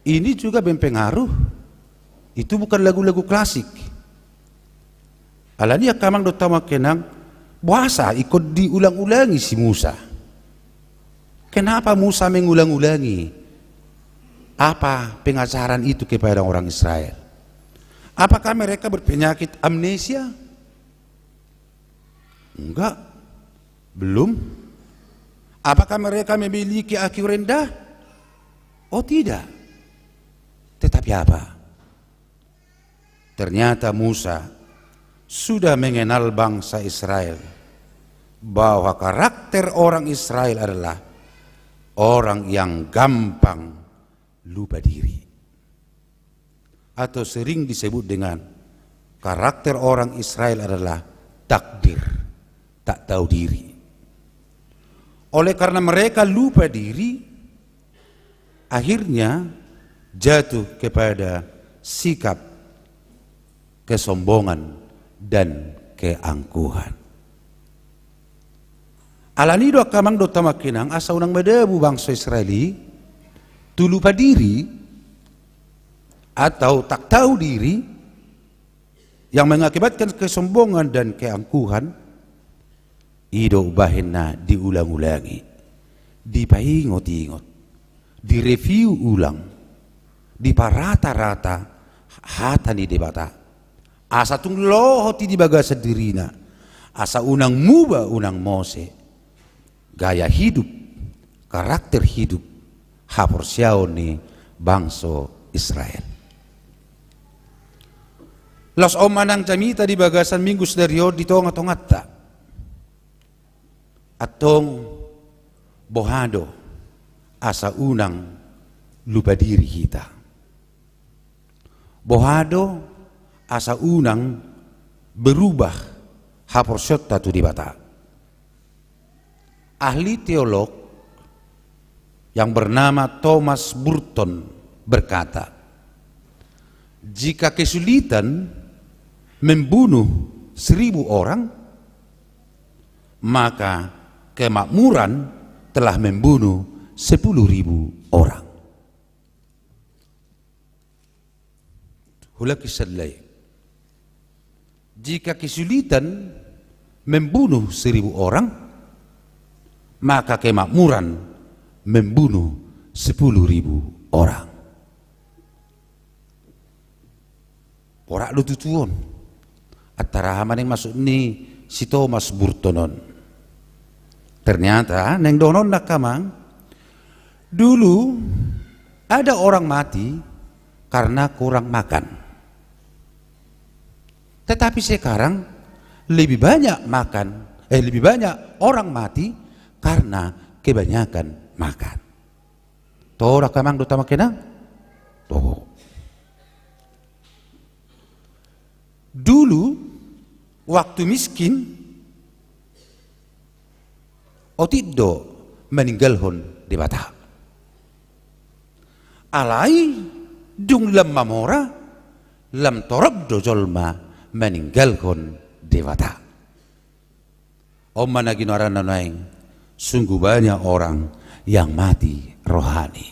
Ini juga berpengaruh. Itu bukan lagu-lagu klasik. Alani akamang dotama kenang puasa ikut diulang-ulangi si Musa. Kenapa Musa mengulang-ulangi? Apa pengajaran itu kepada orang Israel? Apakah mereka berpenyakit amnesia? Enggak, belum. Apakah mereka memiliki IQ rendah? Oh tidak. Tetapi apa? Ternyata Musa sudah mengenal bangsa Israel, bahwa karakter orang Israel adalah orang yang gampang lupa diri, atau sering disebut dengan karakter orang Israel adalah takdir, tak tahu diri. Oleh karena mereka lupa diri, akhirnya jatuh kepada sikap kesombongan dan keangkuhan. Alani do kamang do tamakinang asa unang madabu bangsa Israeli tu lupa diri atau tak tahu diri yang mengakibatkan kesombongan dan keangkuhan. Ido bahena diulang-ulangi, dipaingot-ingot, direview ulang, diparata-rata hata ni debata. Asa tung lohoti di baga sedirina, asa unang muba unang mose, gaya hidup, karakter hidup, haporsiao ni bangso Israel. Los omanang camita di bagasan minggu sedario di tonga-tongata. Atong bohado asa unang lupa diri kita. Bohado asa unang berubah haporsiot tatu di bata. Ahli teolog yang bernama Thomas Burton berkata, jika kesulitan membunuh 1000 orang, maka kemakmuran telah membunuh 10.000 orang. Hulaki sadlay. Jika kesulitan membunuh 1000 orang, maka kemakmuran membunuh 10.000 orang. Porak lu tutuon. Atara haman yang masuk ni si Thomas Burtonon. Ternyata neng donon nak kamang dulu ada orang mati karena kurang makan. Tetapi sekarang lebih banyak lebih banyak orang mati karena kebanyakan makan. Toh kamang do tama kenang? Toh. Dulu waktu miskin Otiddo meninggalhon di bata. Alai dung lam mamora lam torabdo jolma meninggalhon di bata. Om managinoran nanaing sungguh banyak orang yang mati rohani.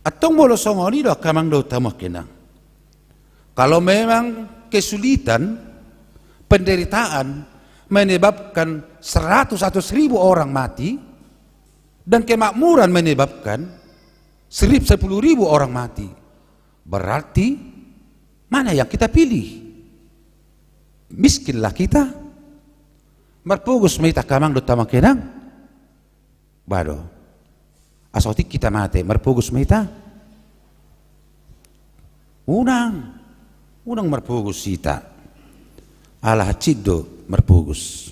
Atong molosongoni do kamang do tamakena. Kalau memang kesulitan, penderitaan menyebabkan 100 atau 1000 orang mati, dan kemakmuran menyebabkan 10.000 orang mati, berarti mana yang kita pilih? Miskinlah kita. Marpugus meita kamang do tamakenang bado asotik kita mate marpugus meita unang marpugus sita ala cido marpugus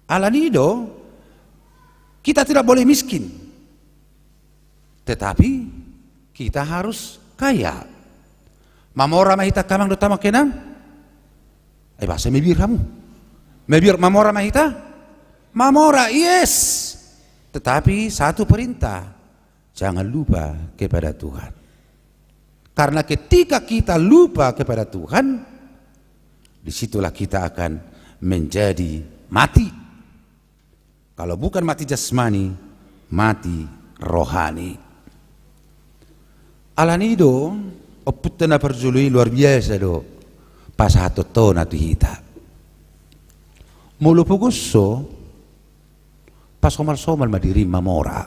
ala nido. Kita tidak boleh miskin, tetapi kita harus kaya. Mamora mahita kamang do tamakenang bahasa mebir kamu mebir mamora mahita mamora, yes, Tetapi satu perintah, jangan lupa kepada Tuhan. Karena ketika kita lupa kepada Tuhan, disitulah kita akan menjadi mati. Kalau bukan mati jasmani, mati rohani. Alanido, oputana perjului luar biasa do, pasato tona tu hita. Mulu pugusso, pasomal-somal madirim mamora.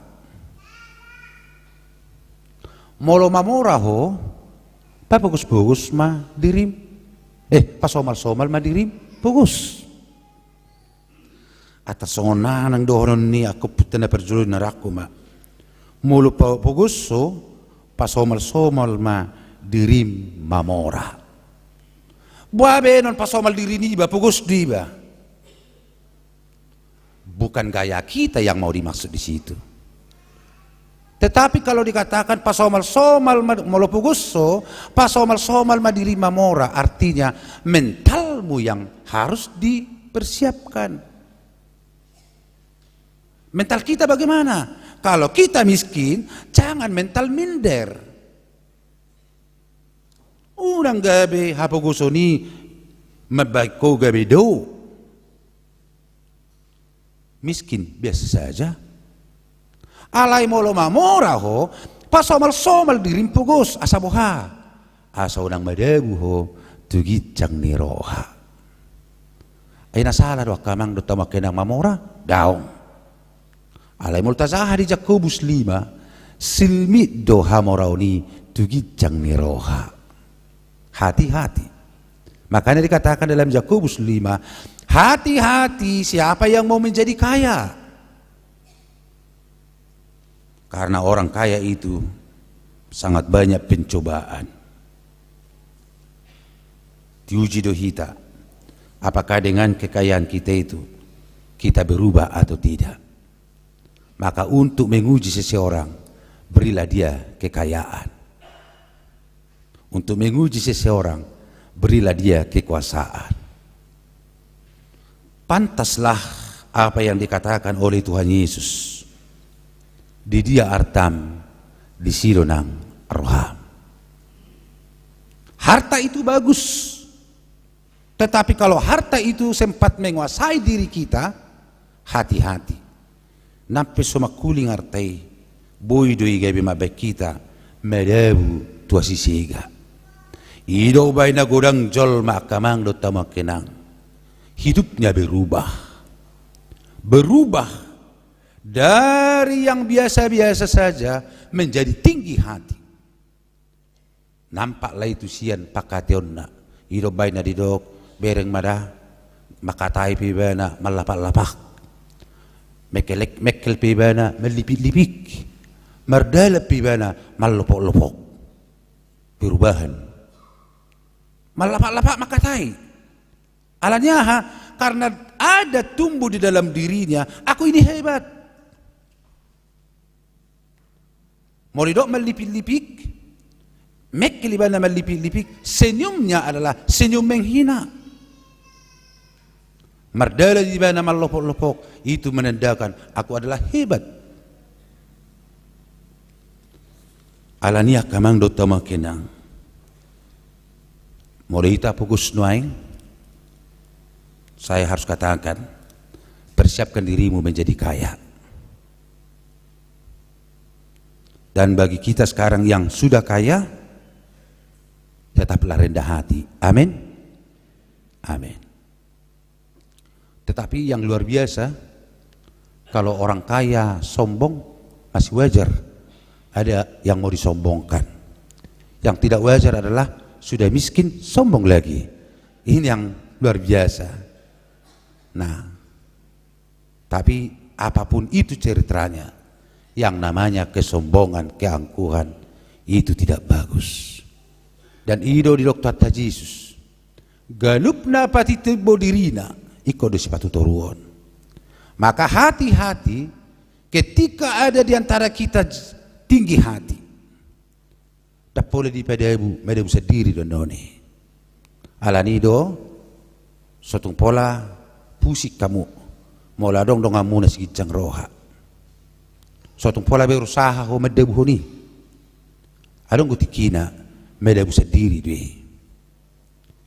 Molo mamora ho, papugus-pugus ma dirim. Pasomal-somal madirim, pugus. Atas sonanang dohonon ni aku putana perjului naraku ma. Mulu pugusso, pasomal-somal ma dirim mamora. Buabe non pasomal diri ni ba pugus di ba. Bukan gaya kita yang mau dimaksud di situ. Tetapi kalau dikatakan pasomal-somal molopugusso, pasomal-somal madiri mamora, artinya mentalmu yang harus dipersiapkan. Mental kita bagaimana? Kalau kita miskin, jangan mental minder. Unang gabi hapugusso ni mabaiko gabi do. Miskin biasa saja. Alay molo mamora ho, pasomal-somal dirim pugos asabuha. Asa unang madabu ho, tugitjang ni roha. Ay nasala do kamang do tamakenang mamora, daong. Alay multazaha di Jakobus 5, silmi do hamorauni tugitjang ni roha. Hati-hati. Makanya dikatakan dalam Jakobus 5, hati-hati siapa yang mau menjadi kaya. Karena orang kaya itu sangat banyak pencobaan. Diuji dohita, apakah dengan kekayaan kita itu kita berubah atau tidak. Maka untuk menguji seseorang, berilah dia kekayaan. Untuk menguji seseorang, berilah dia kekuasaan. Pantaslah apa yang dikatakan oleh Tuhan Yesus. Di dia artam, di sironang roham. Harta itu bagus. Tetapi kalau harta itu sempat menguasai diri kita, hati-hati. Nampe somakuling artai, boy doi gabi mabek kita, medabu tua sisiga. Ido bay na godang jol makamang do tamakenang. Hidupnya berubah dari yang biasa-biasa saja menjadi tinggi hati. Nampaklah itu sian pakateonna hidup baina didok bereng mada makatai pibana malapak-lapak mekel pibana melipik-lipik merdala pibana malopok-lopok. Perubahan malapak-lapak makatai. Alanya karena ada tumbuh di dalam dirinya, aku ini hebat. Moridok melipik-lipik, mekelibana melipik-lipik, senyumnya adalah senyum menghina. Merdala di mana malopok-lopok, itu menandakan aku adalah hebat. Alania kamang dota makenang. Morita pugus nuaing. Saya harus katakan, persiapkan dirimu menjadi kaya. Dan bagi kita sekarang yang sudah kaya, tetaplah rendah hati. Amin. Amin. Tetapi yang luar biasa, kalau orang kaya sombong, masih wajar. Ada yang mau disombongkan. Yang tidak wajar adalah sudah miskin, sombong lagi. Ini yang luar biasa. Nah, tapi apapun itu ceritanya, yang namanya kesombongan, keangkuhan, itu tidak bagus. Dan ido di dokter Yesus, galupna pati tebo dirina, iko do sepatu toruon. Maka hati-hati ketika ada di antara kita tinggi hati. Tak boleh dipadamu, medamu sendiri donone. Alanido, sotung pola, pusik kamu, mola dong amuna sigitjang roha. Suatu pola berusaha ho medebu ni. Adong gutikina medebu sendiri dui.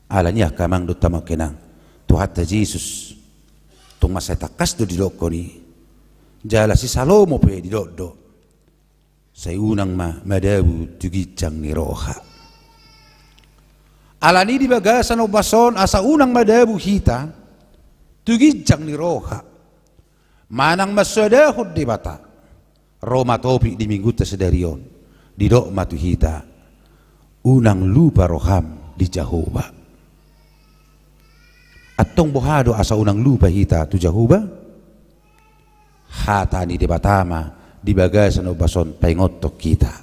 Alanya kamang do tama kenang. Tuhan Yesus tung masa takas do di doko ni. Jala si Salomo pe di doddo. Saya unang medebu tugijang ni roha. Alani di bagasan o bason asa unang medebu hita tugijang ni roha. Manang masodahod di bata. Roma topi di minggu tersedarion di dok matu hita unang lupa roham di Jehovah atong bohado asa unang lupa hita tu Jehovah hatani di batama di bagasan obason paingotok kita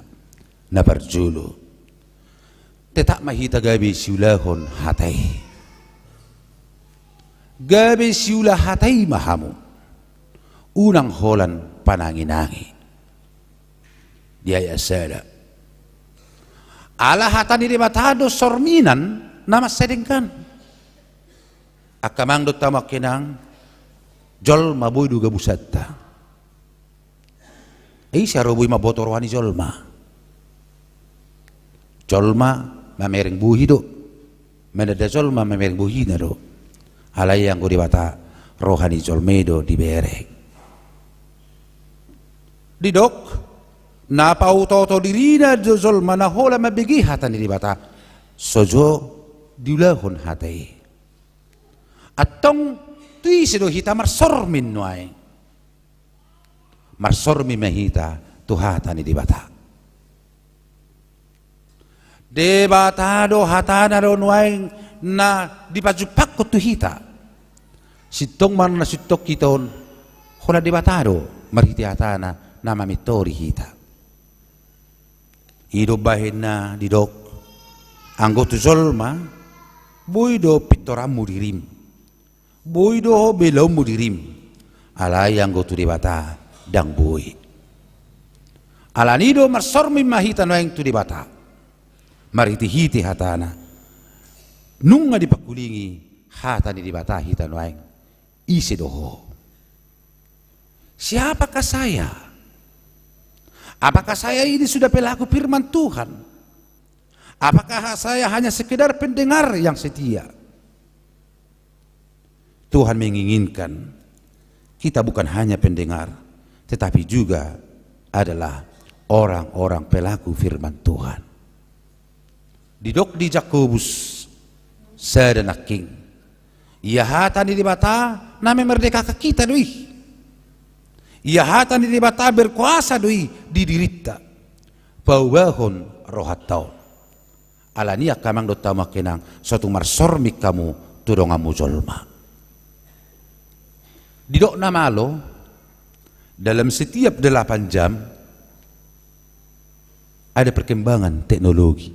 na berjulu tetak mahita gabi siulahon hatai gabi siulah hatai mahamu unang holan pananginangi dia yasada ala hatani di batado sorminan nama sedengkan akamang do tamak kenang jol maboy duga busatta siya roboy mabotor wani jolma mamereng buhi do menada jolma mamereng buhi na do alay yang go di bata rohani jolmedo di bereng di dok na pautoto dirina jozol mana hola mabigi hatan di bata sojo diulahon hatai atong tui sedo hita marsormin nuai marsormi mahita tu hatan di bata de bata do hatana do nuai na dipajupak ko tu hita sitong man na sitok kiton hola di bata do marhiti hatana nama mitori hita hidup bahin na di dok anggotu zolma boydo pitoramu dirim boydo belomu dirim alay anggotu di bata dang boy alanido marsormi mahita noeng tu di bata mariti hiti hatana nunga dipakulingi hatani di bata hita noeng isi doho siapakah saya? Apakah saya ini sudah pelaku firman Tuhan? Apakah saya hanya sekedar pendengar yang setia? Tuhan menginginkan kita bukan hanya pendengar, tetapi juga adalah orang-orang pelaku firman Tuhan. Didok di Jakobus sedanaking, ia hatan di bata name merdeka ke kita doi. Ia hatan di bata berkuasa doi di dirita bawahon rohatau alania kamang do tama kenang suatu marsormik kamu tudongamu jolma didok namalo dalam setiap 8 jam ada perkembangan teknologi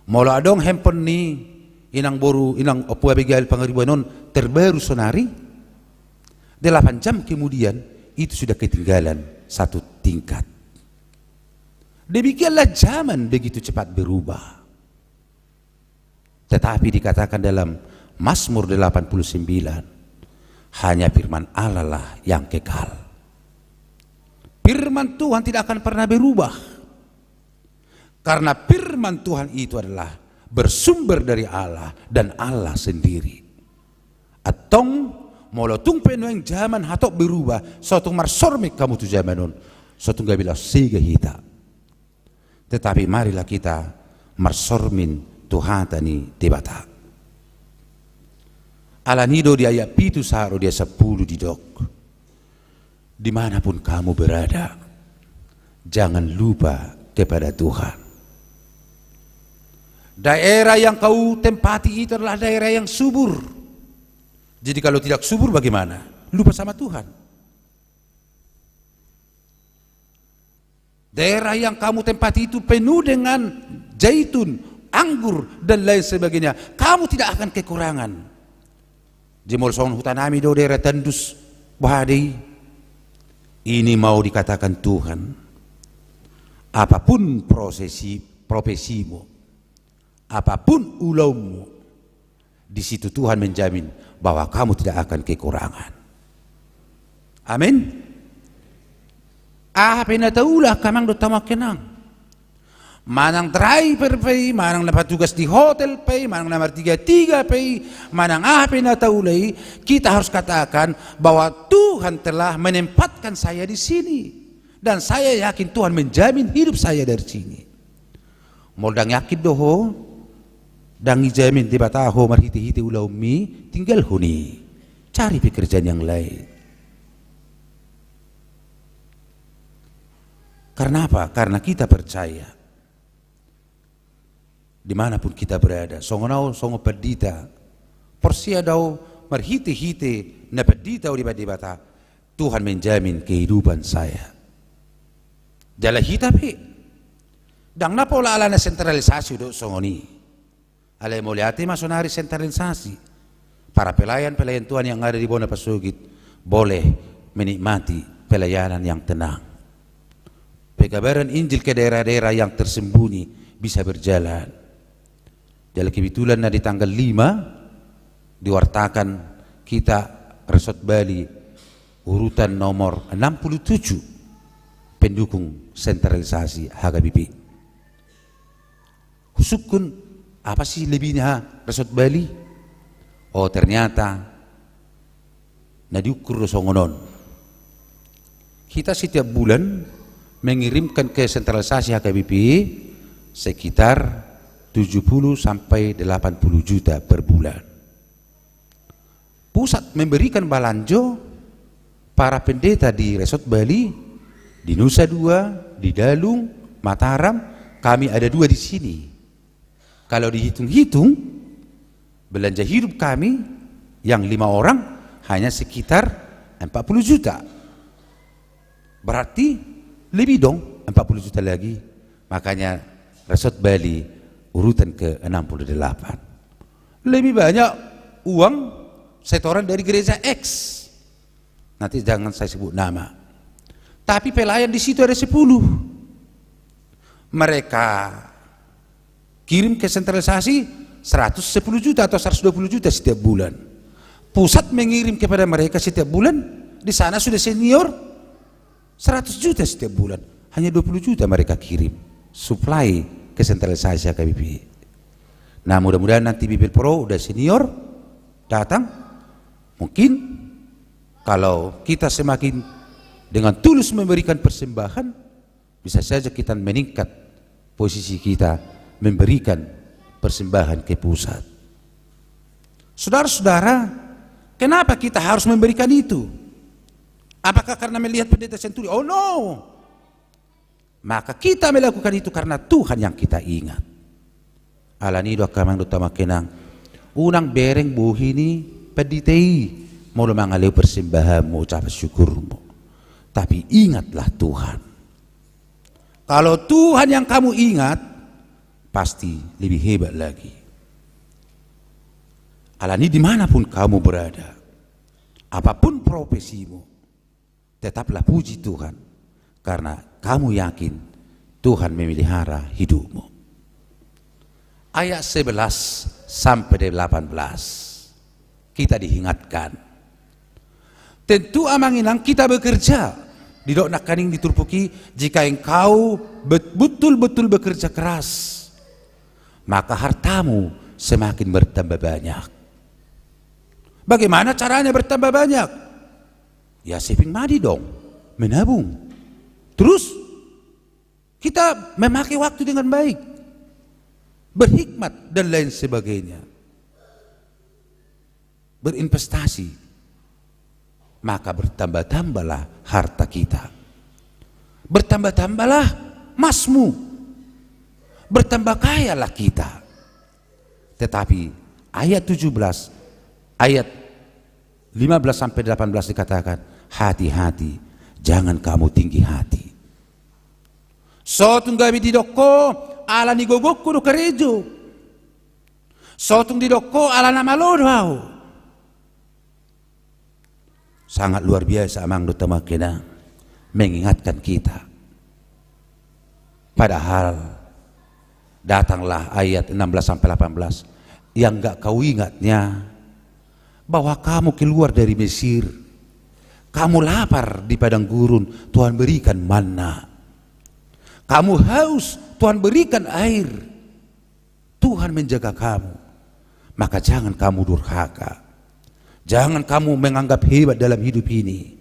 molo adong handphone ni inang boru inang opua begal pangaribuanon terbaru sonari 8 jam kemudian itu sudah ketinggalan satu tingkat. Demikianlah zaman begitu cepat berubah. Tetapi dikatakan dalam Mazmur 89 hanya firman Allah lah yang kekal. Firman Tuhan tidak akan pernah berubah. Karena firman Tuhan itu adalah bersumber dari Allah dan Allah sendiri. Atong molotung penueng zaman hatok berubah suatu marsormik kamu tu zamanon suatu gak bilang sega hita tetapi marilah kita marsormin Tuhan tani debata alanido di ayat pitu saro dia 10 di dok dimanapun kamu berada jangan lupa kepada Tuhan daerah yang kau tempati itu adalah daerah yang subur. Jadi kalau tidak subur bagaimana? Lupa sama Tuhan. Daerah yang kamu tempati itu penuh dengan zaitun, anggur, dan lain sebagainya. Kamu tidak akan kekurangan. Jemol song hutanami do daerah tandus bahadei. Ini mau dikatakan Tuhan. Apapun profesimu, apapun ulaumu, di situ Tuhan menjamin bahwa kamu tidak akan kekurangan. Amin. penataulah kamang do tamakenang. Manang driver pay, manang napatugas di hotel pay, manang nomor 33 pay, manang penataulay, kita harus katakan bahwa Tuhan telah menempatkan saya di sini. Dan saya yakin Tuhan menjamin hidup saya dari sini. Moldang yakin doho, dang ijamin di bataho marhiti-hiti ulau mi, tinggal huni, cari pekerjaan yang lain. Karena apa? Karena kita percaya dimanapun kita berada, songonau songo perdita, porsia dau marhiti-hiti na perdita di bata, Tuhan menjamin kehidupan saya. Jala hitapi, dang napola ala na sentralisasi do songoni, alay moliati masonari sentralisasi, para pelayan Tuhan yang ada di Bona Pasugit boleh menikmati pelayanan yang tenang. Pekabaran Injil ke daerah-daerah yang tersembunyi bisa berjalan. Jadi kebetulan di tanggal 5 diwartakan kita Resort Bali urutan nomor 67 pendukung sentralisasi HKBP. Husukun apa sih lebihnya Resort Bali? Oh ternyata diukur songonon. Kita setiap bulan mengirimkan ke sentralisasi HKBP sekitar 70 sampai 80 juta per bulan. Pusat memberikan balanjo para pendeta di Resort Bali, di Nusa Dua, di Dalung, Mataram, kami ada 2 di sini. Kalau dihitung-hitung, belanja hidup kami yang 5 orang hanya sekitar 40 juta. Berarti lebih dong 40 juta lagi. Makanya Resort Bali urutan ke-68. Lebih banyak uang setoran dari gereja X. Nanti jangan saya sebut nama. Tapi pelayan di situ ada 10. Mereka kirim ke sentralisasi 110 juta atau 120 juta setiap bulan. Pusat mengirim kepada mereka setiap bulan, di sana sudah senior 100 juta setiap bulan. Hanya 20 juta mereka kirim supply ke sentralisasi HKBP. Nah mudah-mudahan nanti Bibir Pro udah senior datang, mungkin kalau kita semakin dengan tulus memberikan persembahan, bisa saja kita meningkat posisi kita memberikan persembahan ke pusat. Saudara-saudara, kenapa kita harus memberikan itu? Apakah karena melihat pendeta Senturi? Oh no. Maka kita melakukan itu karena Tuhan yang kita ingat. Alani doa kamang utama kenang. Unang bereng buhini peditei mau mengalih persembahan mau ucap syukurmu. Tapi ingatlah Tuhan. Kalau Tuhan yang kamu ingat, pasti lebih hebat lagi. Alani dimanapun kamu berada, apapun profesimu, tetaplah puji Tuhan, karena kamu yakin Tuhan memelihara hidupmu. Ayat 11 sampai 18 kita diingatkan. Tentu amanginang kita bekerja di dok nakaning diturpuki, jika engkau betul-betul bekerja keras, maka hartamu semakin bertambah banyak. Bagaimana caranya bertambah banyak? Ya saving money dong, menabung. Terus kita memakai waktu dengan baik, berhikmat dan lain sebagainya, berinvestasi, maka bertambah-tambahlah harta kita, bertambah-tambahlah emasmu, bertambah kayalah kita. Tetapi ayat 17, ayat 15 sampai 18 dikatakan, hati-hati, jangan kamu tinggi hati. Sotung gabi di doko ala ni gogokku do karejo. Sotung di doko ala nama lodau. Sangat luar biasa amang dutama kena mengingatkan kita. Padahal datanglah ayat 16 sampai 18 yang enggak kau ingatnya bahwa kamu keluar dari Mesir, Kamu lapar di padang gurun, Tuhan berikan manna. Kamu haus, Tuhan berikan air. Tuhan menjaga kamu. Maka jangan kamu durhaka. Jangan kamu menganggap hebat dalam hidup ini.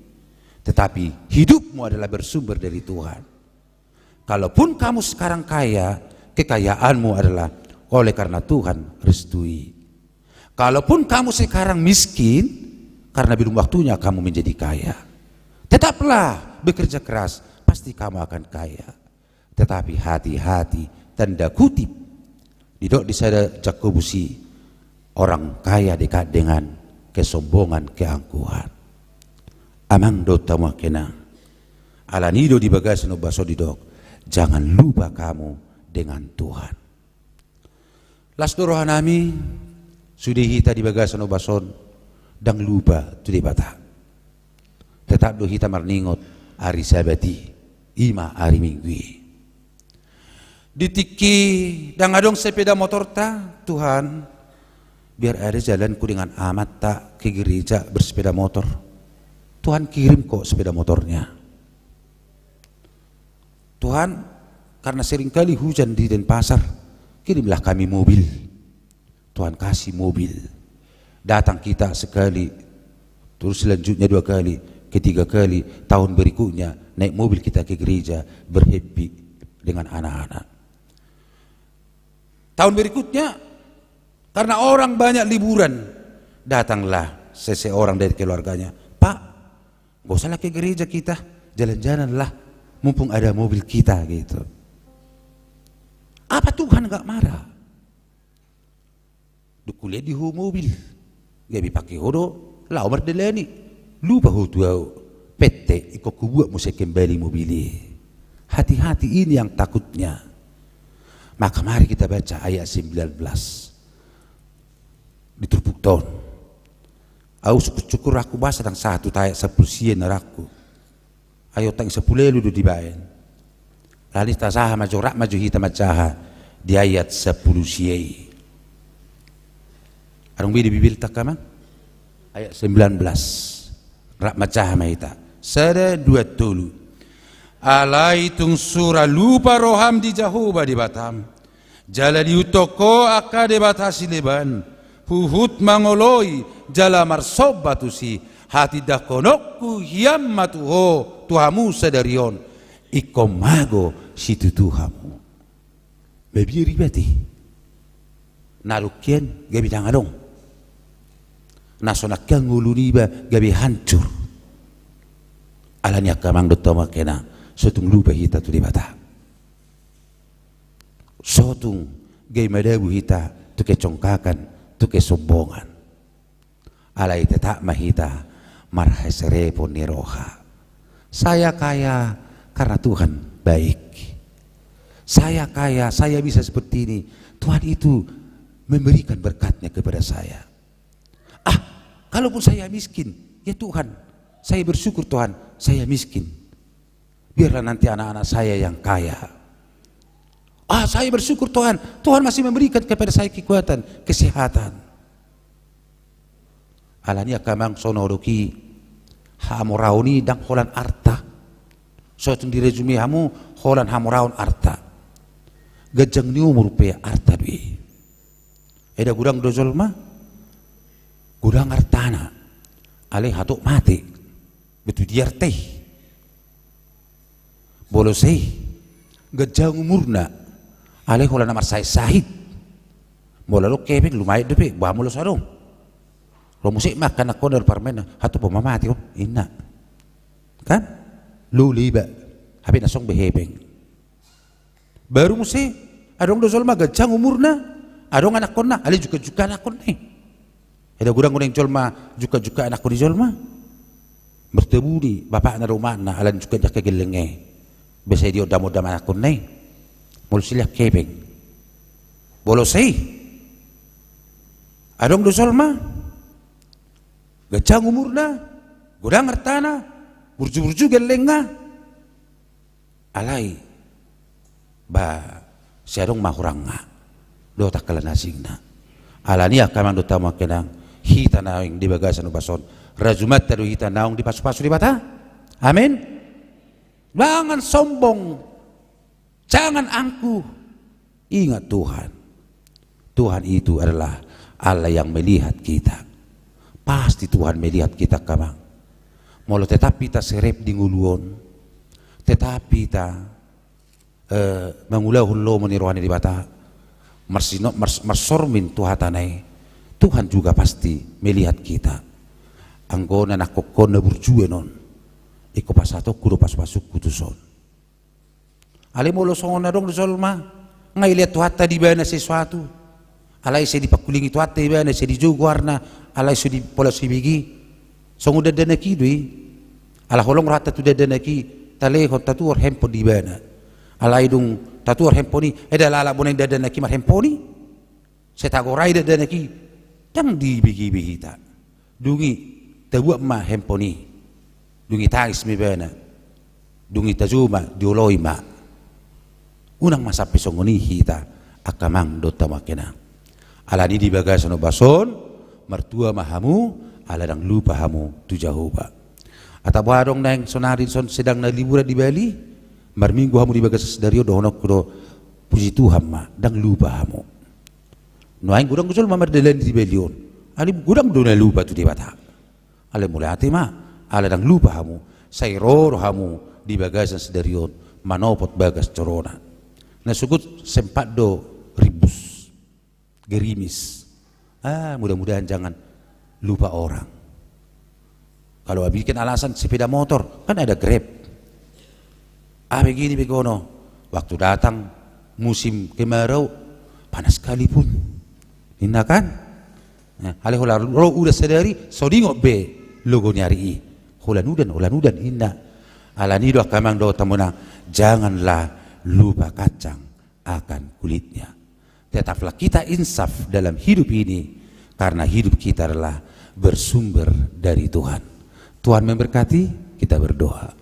Tetapi hidupmu adalah bersumber dari Tuhan. Kalaupun kamu sekarang kaya, kekayaanmu adalah oleh karena Tuhan restui. Kalaupun kamu sekarang miskin, karena belum waktunya kamu menjadi kaya. Tetaplah bekerja keras, pasti kamu akan kaya. Tetapi hati-hati, tanda kutip. Tidak disada Jakobusi, orang kaya dekat dengan kesombongan, keangkuhan. Amang do tamu kena. Alanido di bagasan obaso didok. Jangan lupa kamu dengan Tuhan. Las dorohanami sudah hita di bagasan obason dan lupa tu di bata. Tetap do hita marningot hari sabati ima hari minggu. Ditiki dan adong sepeda motor ta Tuhan, biar ada jalanku dengan amat tak ke gereja bersepeda motor. Tuhan kirim kok sepeda motornya. Tuhan, karena seringkali hujan di Denpasar, kirimlah kami mobil. Tuhan kasih mobil. Datang kita sekali, terus selanjutnya 2 kali, ketiga kali, tahun berikutnya naik mobil kita ke gereja, berhappy dengan anak-anak. Tahun berikutnya, karena orang banyak liburan, datanglah seseorang dari keluarganya. Pak, gak usah ke gereja kita, jalan-jalanlah. Mumpung ada mobil kita gitu. Apa Tuhan gak marah? Dukuliah di mobil, gak dipakai hodo, lau merdelani, lupa hutuau, pete, iko kubuat musa kembali mobil. Hati-hati ini yang takutnya. Maka mari kita baca ayat 19 di Turbuk Tahun. Aku syukur aku bahasa tang satu ayat 10 sien naraku. Ayo tang 10 lu di bayan. Lalu tasaha maju rak maju hita macaha di ayat 10 siei. Arung bidi bibir tak kamang? Ayat 19. Rak macaha mahita. Sada 2 tulu. Alai tung sura lupa roham di Jahoba di Batam. Jala di utoko aka di batasi leban. Huhut mangoloi jala marsob batusi. Hati dakonokku hiam matuho Tuhamu sadarion. Ikomago situ Tuhamu. Bebi ribeti. Nalukian gabi tangadong. Nasonakian nguluniba gabi hancur. Alanya kamang dotoma kena. Sotung lupa hita tu di bata. Sotung gay madabu hita tu kecongkakan, tu kesombongan. Alai tetap mahita marhasere pun niroha. Saya kaya karena Tuhan baik. Saya kaya, saya bisa seperti ini. Tuhan itu memberikan berkatnya kepada saya. Kalaupun saya miskin, ya Tuhan, saya bersyukur Tuhan, saya miskin. Biarlah nanti anak-anak saya yang kaya. Saya bersyukur Tuhan, Tuhan masih memberikan kepada saya kekuatan, kesehatan. Alania kamang sonoroki hamurauni dang holan arta. Sotung di resume hamu holan hamuraun arta. Gajang ni umur pe arta dui. Eda gudang dozol mah gudang artana. Ale hatuk mati. Betu diarte. Bolosei gajang umurna alih hola namar saya sahid bola lo kepek lumayan depe bamu lo sarong lo musik makan aku dari parmen hatu pemamati oh inna kan lu liba habis nasong behebeng baru musik adong dozol mah gajang umurna adong anak kona alih juga anak kona ada gudang gudang jolma juga anak kona jolma bertemu di bapak na rumah na alan juga jaga gelenge. Biasa dia damo-damo akun nai, mulsilah kepeng, bolosei, adong dosol mah, gajang umurna, gudang artana, burju-burju gelenga, alai, si adong mahuranga, do tak kalan asing na, alani akamang do tama kenang, hita na yang di bagasan ubason, rajumat tadu hita naung di pasu-pasu di bata. Amin. Jangan sombong, jangan angkuh. Ingat Tuhan. Tuhan itu adalah Allah yang melihat kita. Pasti Tuhan melihat kita kamang. Molo tetapi ta serep di nguluon, tetapi ta mangulahun lo meniruhani di bata, marsormin Tuhatanai. Tuhan juga pasti melihat kita. Anggona nakokon na burjue non, iko pasato kudo pas-pasuk kutuson. Ale molo songon na dong solma, ngai lihat Tuhata di bana sesuatu. Alai se di pakulingi Tuhata di bana se di juguarna, alai se di pola sibigi. Songo dadana kidui, ala holong rata tu dadana ki, talehon tatuor hempo di bana. Alai dung tatuor hemponi, lala boneng dadana ki mar hemponi. Setagorai dadana ki, jang di bigi-bigita. Dungi tabuak ma hemponi. Dungi tangis mi bana. Dungi tajuma dioloi ma. Unang masapi songoni hita akamang dota makena. Alani di bagasan obason, mertua mahamu, ala dang lupa hamu tu Jehovah. Atau barong neng sonarin son sedang na liburan di Bali, marminggu hamu di bagas dario dohonok kudo puji Tuhan ma dang lupa hamu. Noaing gudang kusul mamar delen di Belion. Ali gudang dona lupa tu di bata. Ale mulai hati ma ala dang lupa hamu. Sairor hamu di bagasan sedarion manopot bagas corona. Nah sugut sempat do ribus gerimis. Mudah-mudahan jangan lupa orang. Kalau bikin alasan sepeda motor, kan ada Grab. Begini begono. Waktu datang musim kemarau, panas sekalipun. Ini kan? Hale hola ro udah sadari, sodingo be logo nyari i. Holan udan inna. Alani do kamang do tamuna, janganlah lupa kacang akan kulitnya. Tetaplah kita insaf dalam hidup ini, karena hidup kita adalah bersumber dari Tuhan. Tuhan memberkati, kita berdoa.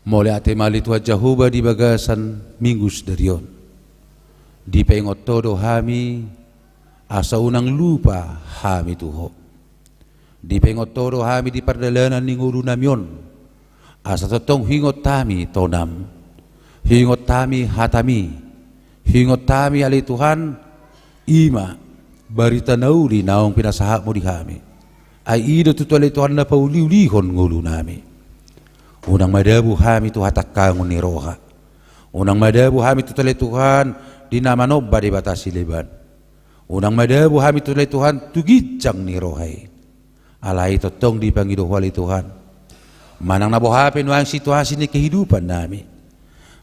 Mulai ate mali Tuhan Jehovah di bagasan minggus darion. Di pengot todo hami asa unang lupa hami tuho. Di pengot todo hami di pardalanan ning ulu namyon. Asa totong hingot tami tonam. Hingot tami hatami. Hingot tami ali Tuhan ima barita nauli naong pinasahak mo di hami. Ay ido tutuali Tuhan na pauliulihon ngulu nami. Unang madabu hami tu hatakkangon ni roha. Unang madabu hami tutuali Tuhan di nama nobba di batasi leban. Unang madabu hami tutuali Tuhan tugijang ni rohai. Alai totong di pangidohwali Tuhan. Manang nabuhapin wang situasi ni kehidupan nami.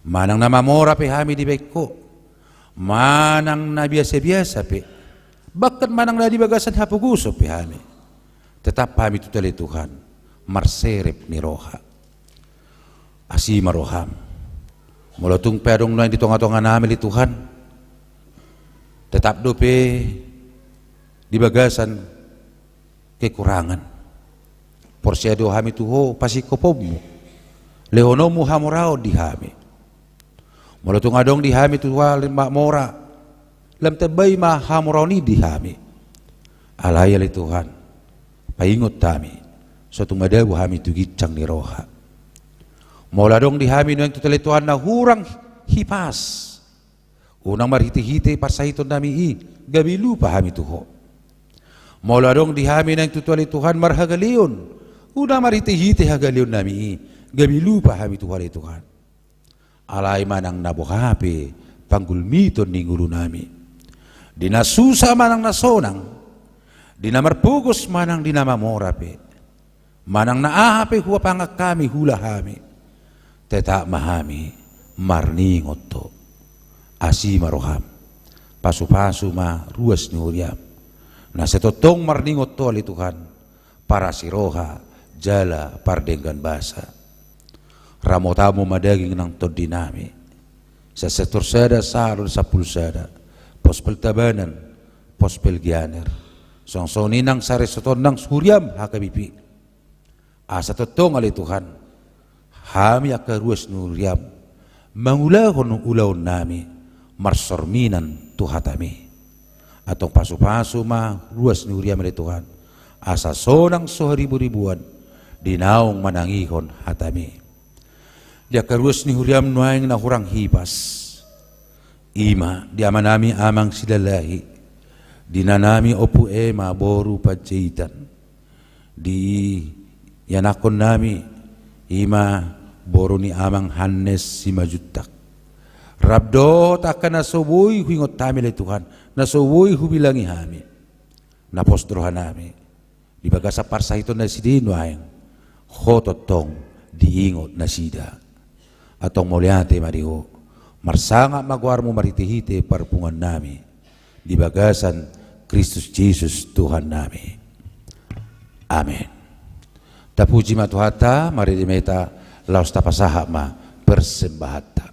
Manang namamora pe hami di beko. Manang na biasa-biasa pe. Bahkan manang na di bagasan hapuguso pe hami. Tetap kami tutali Tuhan marserep ni roha. Asi maroham. Mulatung pedong na di tonga-tonga namin di Tuhan. Tetap dope di bagasan kekurangan. Porsiado hami tuho pasikopomu. Lehonomu hamurao di hami. Mulatung adong di hami tuha lima mora. Lam tebay ma hamurao ni di hami. Alaya li Tuhan. Paingot kami, suatu madabu kami tugicang ni roha. Mula dong di kami nang tutali Tuhan na hurang hipas. Unang marhiti-hiti parsahiton nami i, gabi lupa kami tuho. Mula dong di kami nang tutali Tuhan marhagalion. Unang marhiti-hiti hagalion nami i, gabi lupa kami tuho li Tuhan. Alay manang nabuhapi, panggulmiton ni ngulu nami. Dinasusa manang nasonang, dinamarpugos manang dinamamorape, manang naahape huwa pangak kami hula hami, teta mahami marningot to, asi maroham, pasu-pasu ma ruas ni uriam, na setotong marningot to ali Tuhan, para siroha jala pardenggan basa, ramotamu madaging ng todinami, sa setorsada salon sa pulsada, pospel tabanan, pospel gianer, song ninang sare soton nang suryam hakabipi. Asa totong ali Tuhan. Hami akaruas nuryam. Mangulahon ulahon nami. Marsorminan tuhatami. Atong pasu-pasu ma ruas nuryam ali Tuhan. asa sonang soharibu-ribuan dinaong manangihon hatami. Dia karus ni huriam nuaing na hurang hibas. Ima dia manami amang silalahi. Dinanami opu ema boru pacitan. Di yanakon nami ima boru ni amang Hannes si majutak. Rabdo takkan nasobui huingot tami le Tuhan. Nasobui hubilangi hami. Napostrohan nami. Di bagasa parsa ito na sidino ayang. Hototong diingot na sida. Atong mulyate mariho. Marsanga magwarmo maritihite parpungan nami. Di bagasan Kristus Jesus Tuhan nami. Amen. Tapuji matuhata maridimeta laos tapasahama persembahata.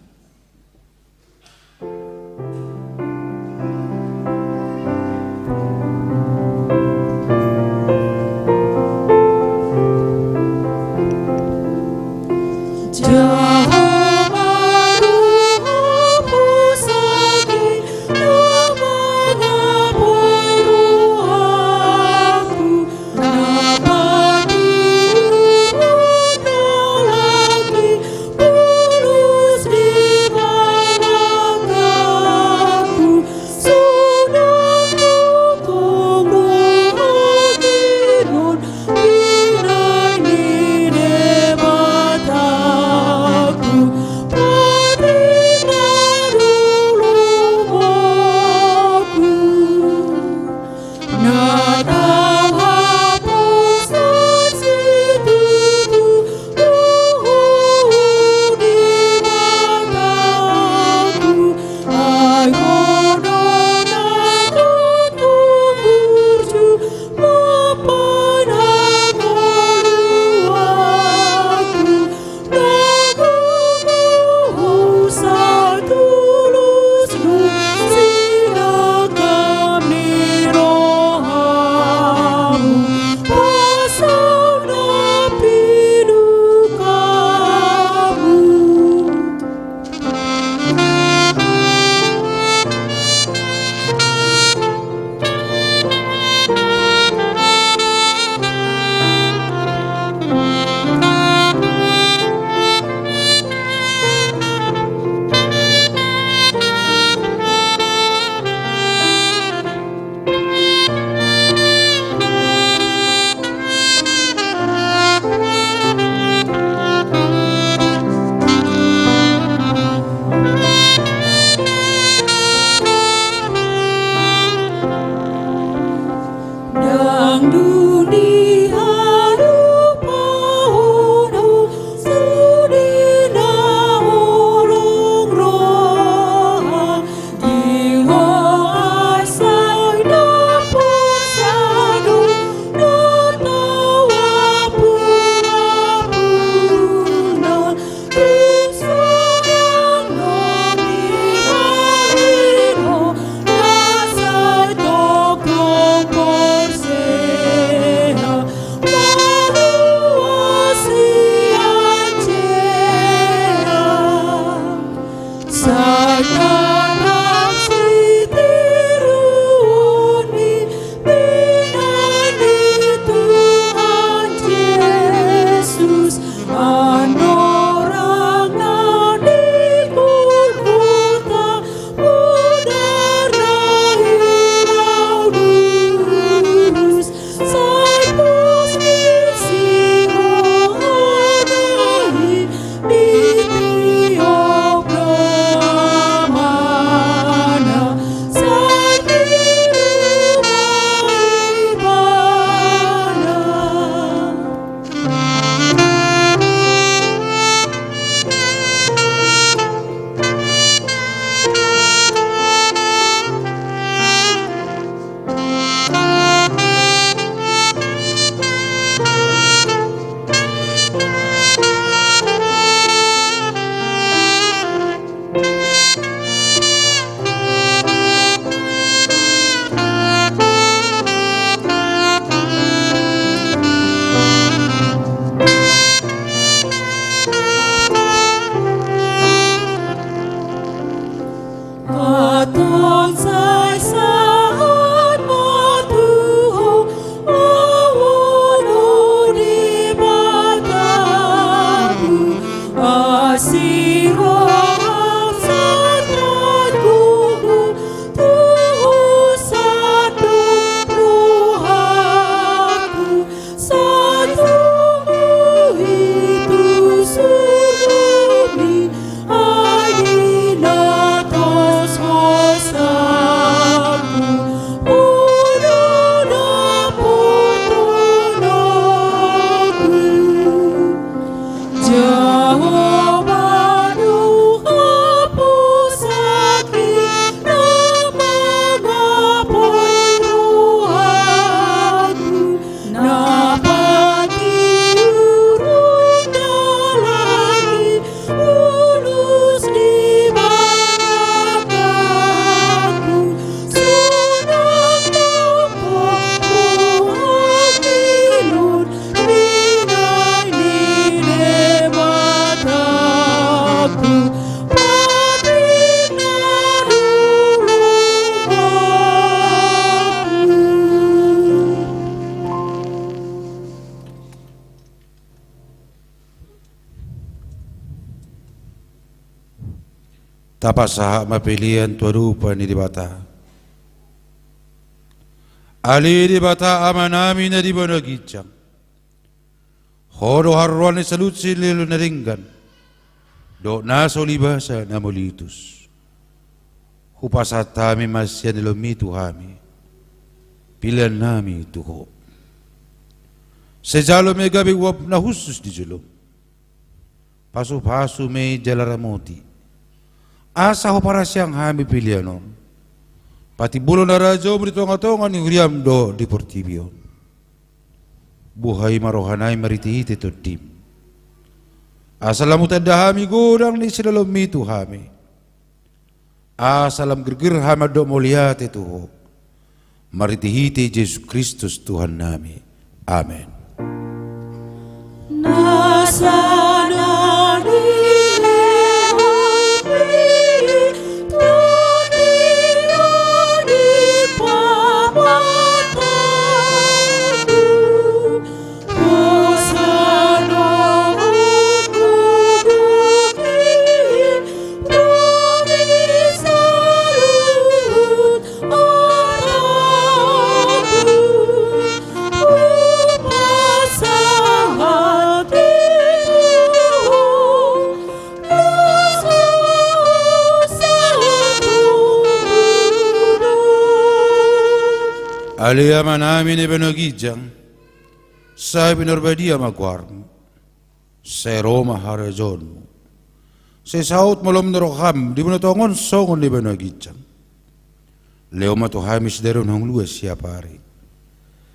tapasaha mapilian tua rupa ni di bata. Ali di bata amanami na di banagicang. Hodo harwan ni salut sililu na ringgan. Do naso libasa na molitus. Hupasat kami masya nilumitu kami. Pilihan nami tuho. Sejalo may gabi wap na husus di julom. Pasu-pasu may jalaramoti. Asa ho para siyang hami pilihanon. Pati bulo na radyo berito nga tongan ni William do Deportivo. Buhay marohanay maritihiti to tim. Asalamutan dahami gudang ni sinalomitu hami. Asalam gerger hama do muliate tuho. Maritihiti Yesus Kristus Tuhan nami. Amen. Aliyama namin ibanagijang sa pinarbadia magwarm sa Roma harajon mo sa saot molom narokam di mo natongon songon ibanagijang leo matuhamis deron hang luas siya pare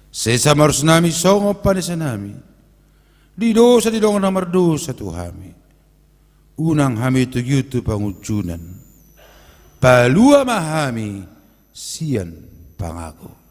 sa samaros nami songon panisa nami di dosa di dongan namardo sa tuhami unang hami to YouTube pangujunan palua mahami siyan pangako.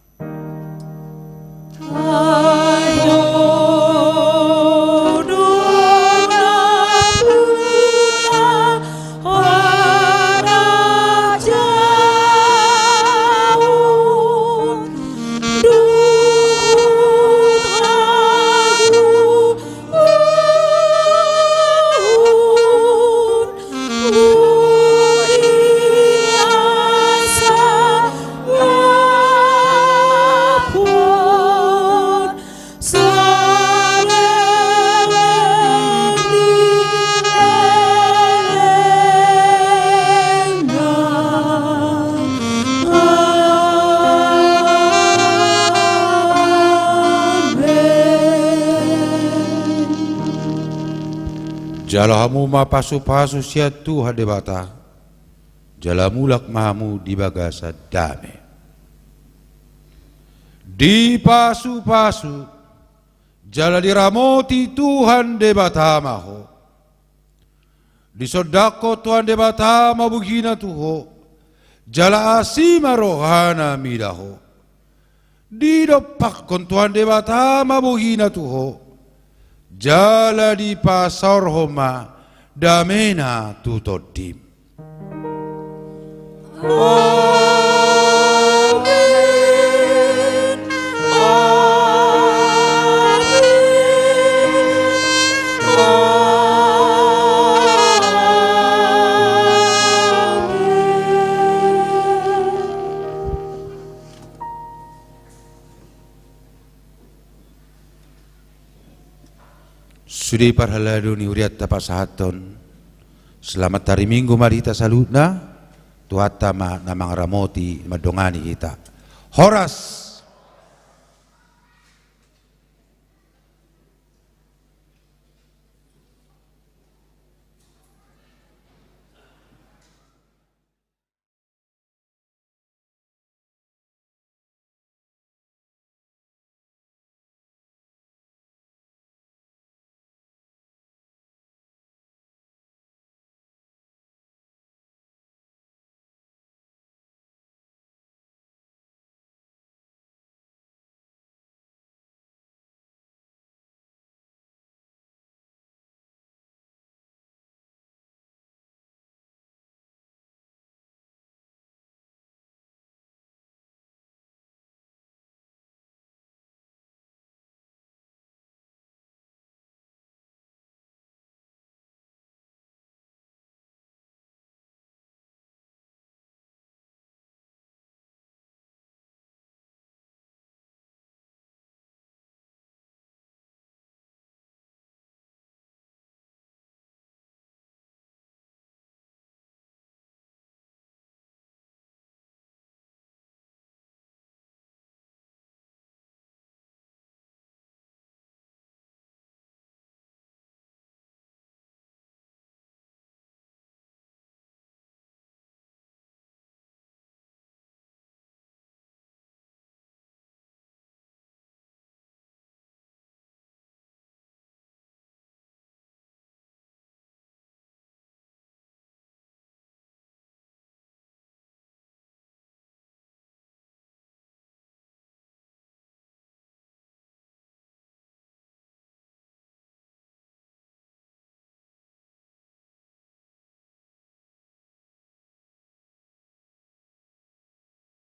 Jalamu mapasu-pasu siya Tuhan debata. Jalamulak mahamu di bagasa dame. Di pasu-pasu jala diramoti Tuhan debata maho. Di sodako Tuhan debata mabugina tuho. Jala asima rohana midaho. Di dopak kon Tuhan debata mabugina tuho. Jala di pasar homa damena tutodim. Amen. Sudi parhalado ni uriat tapasahaton. Selamat hari Minggu marita salutna. Tuhatama namang ramoti madongani kita. Horas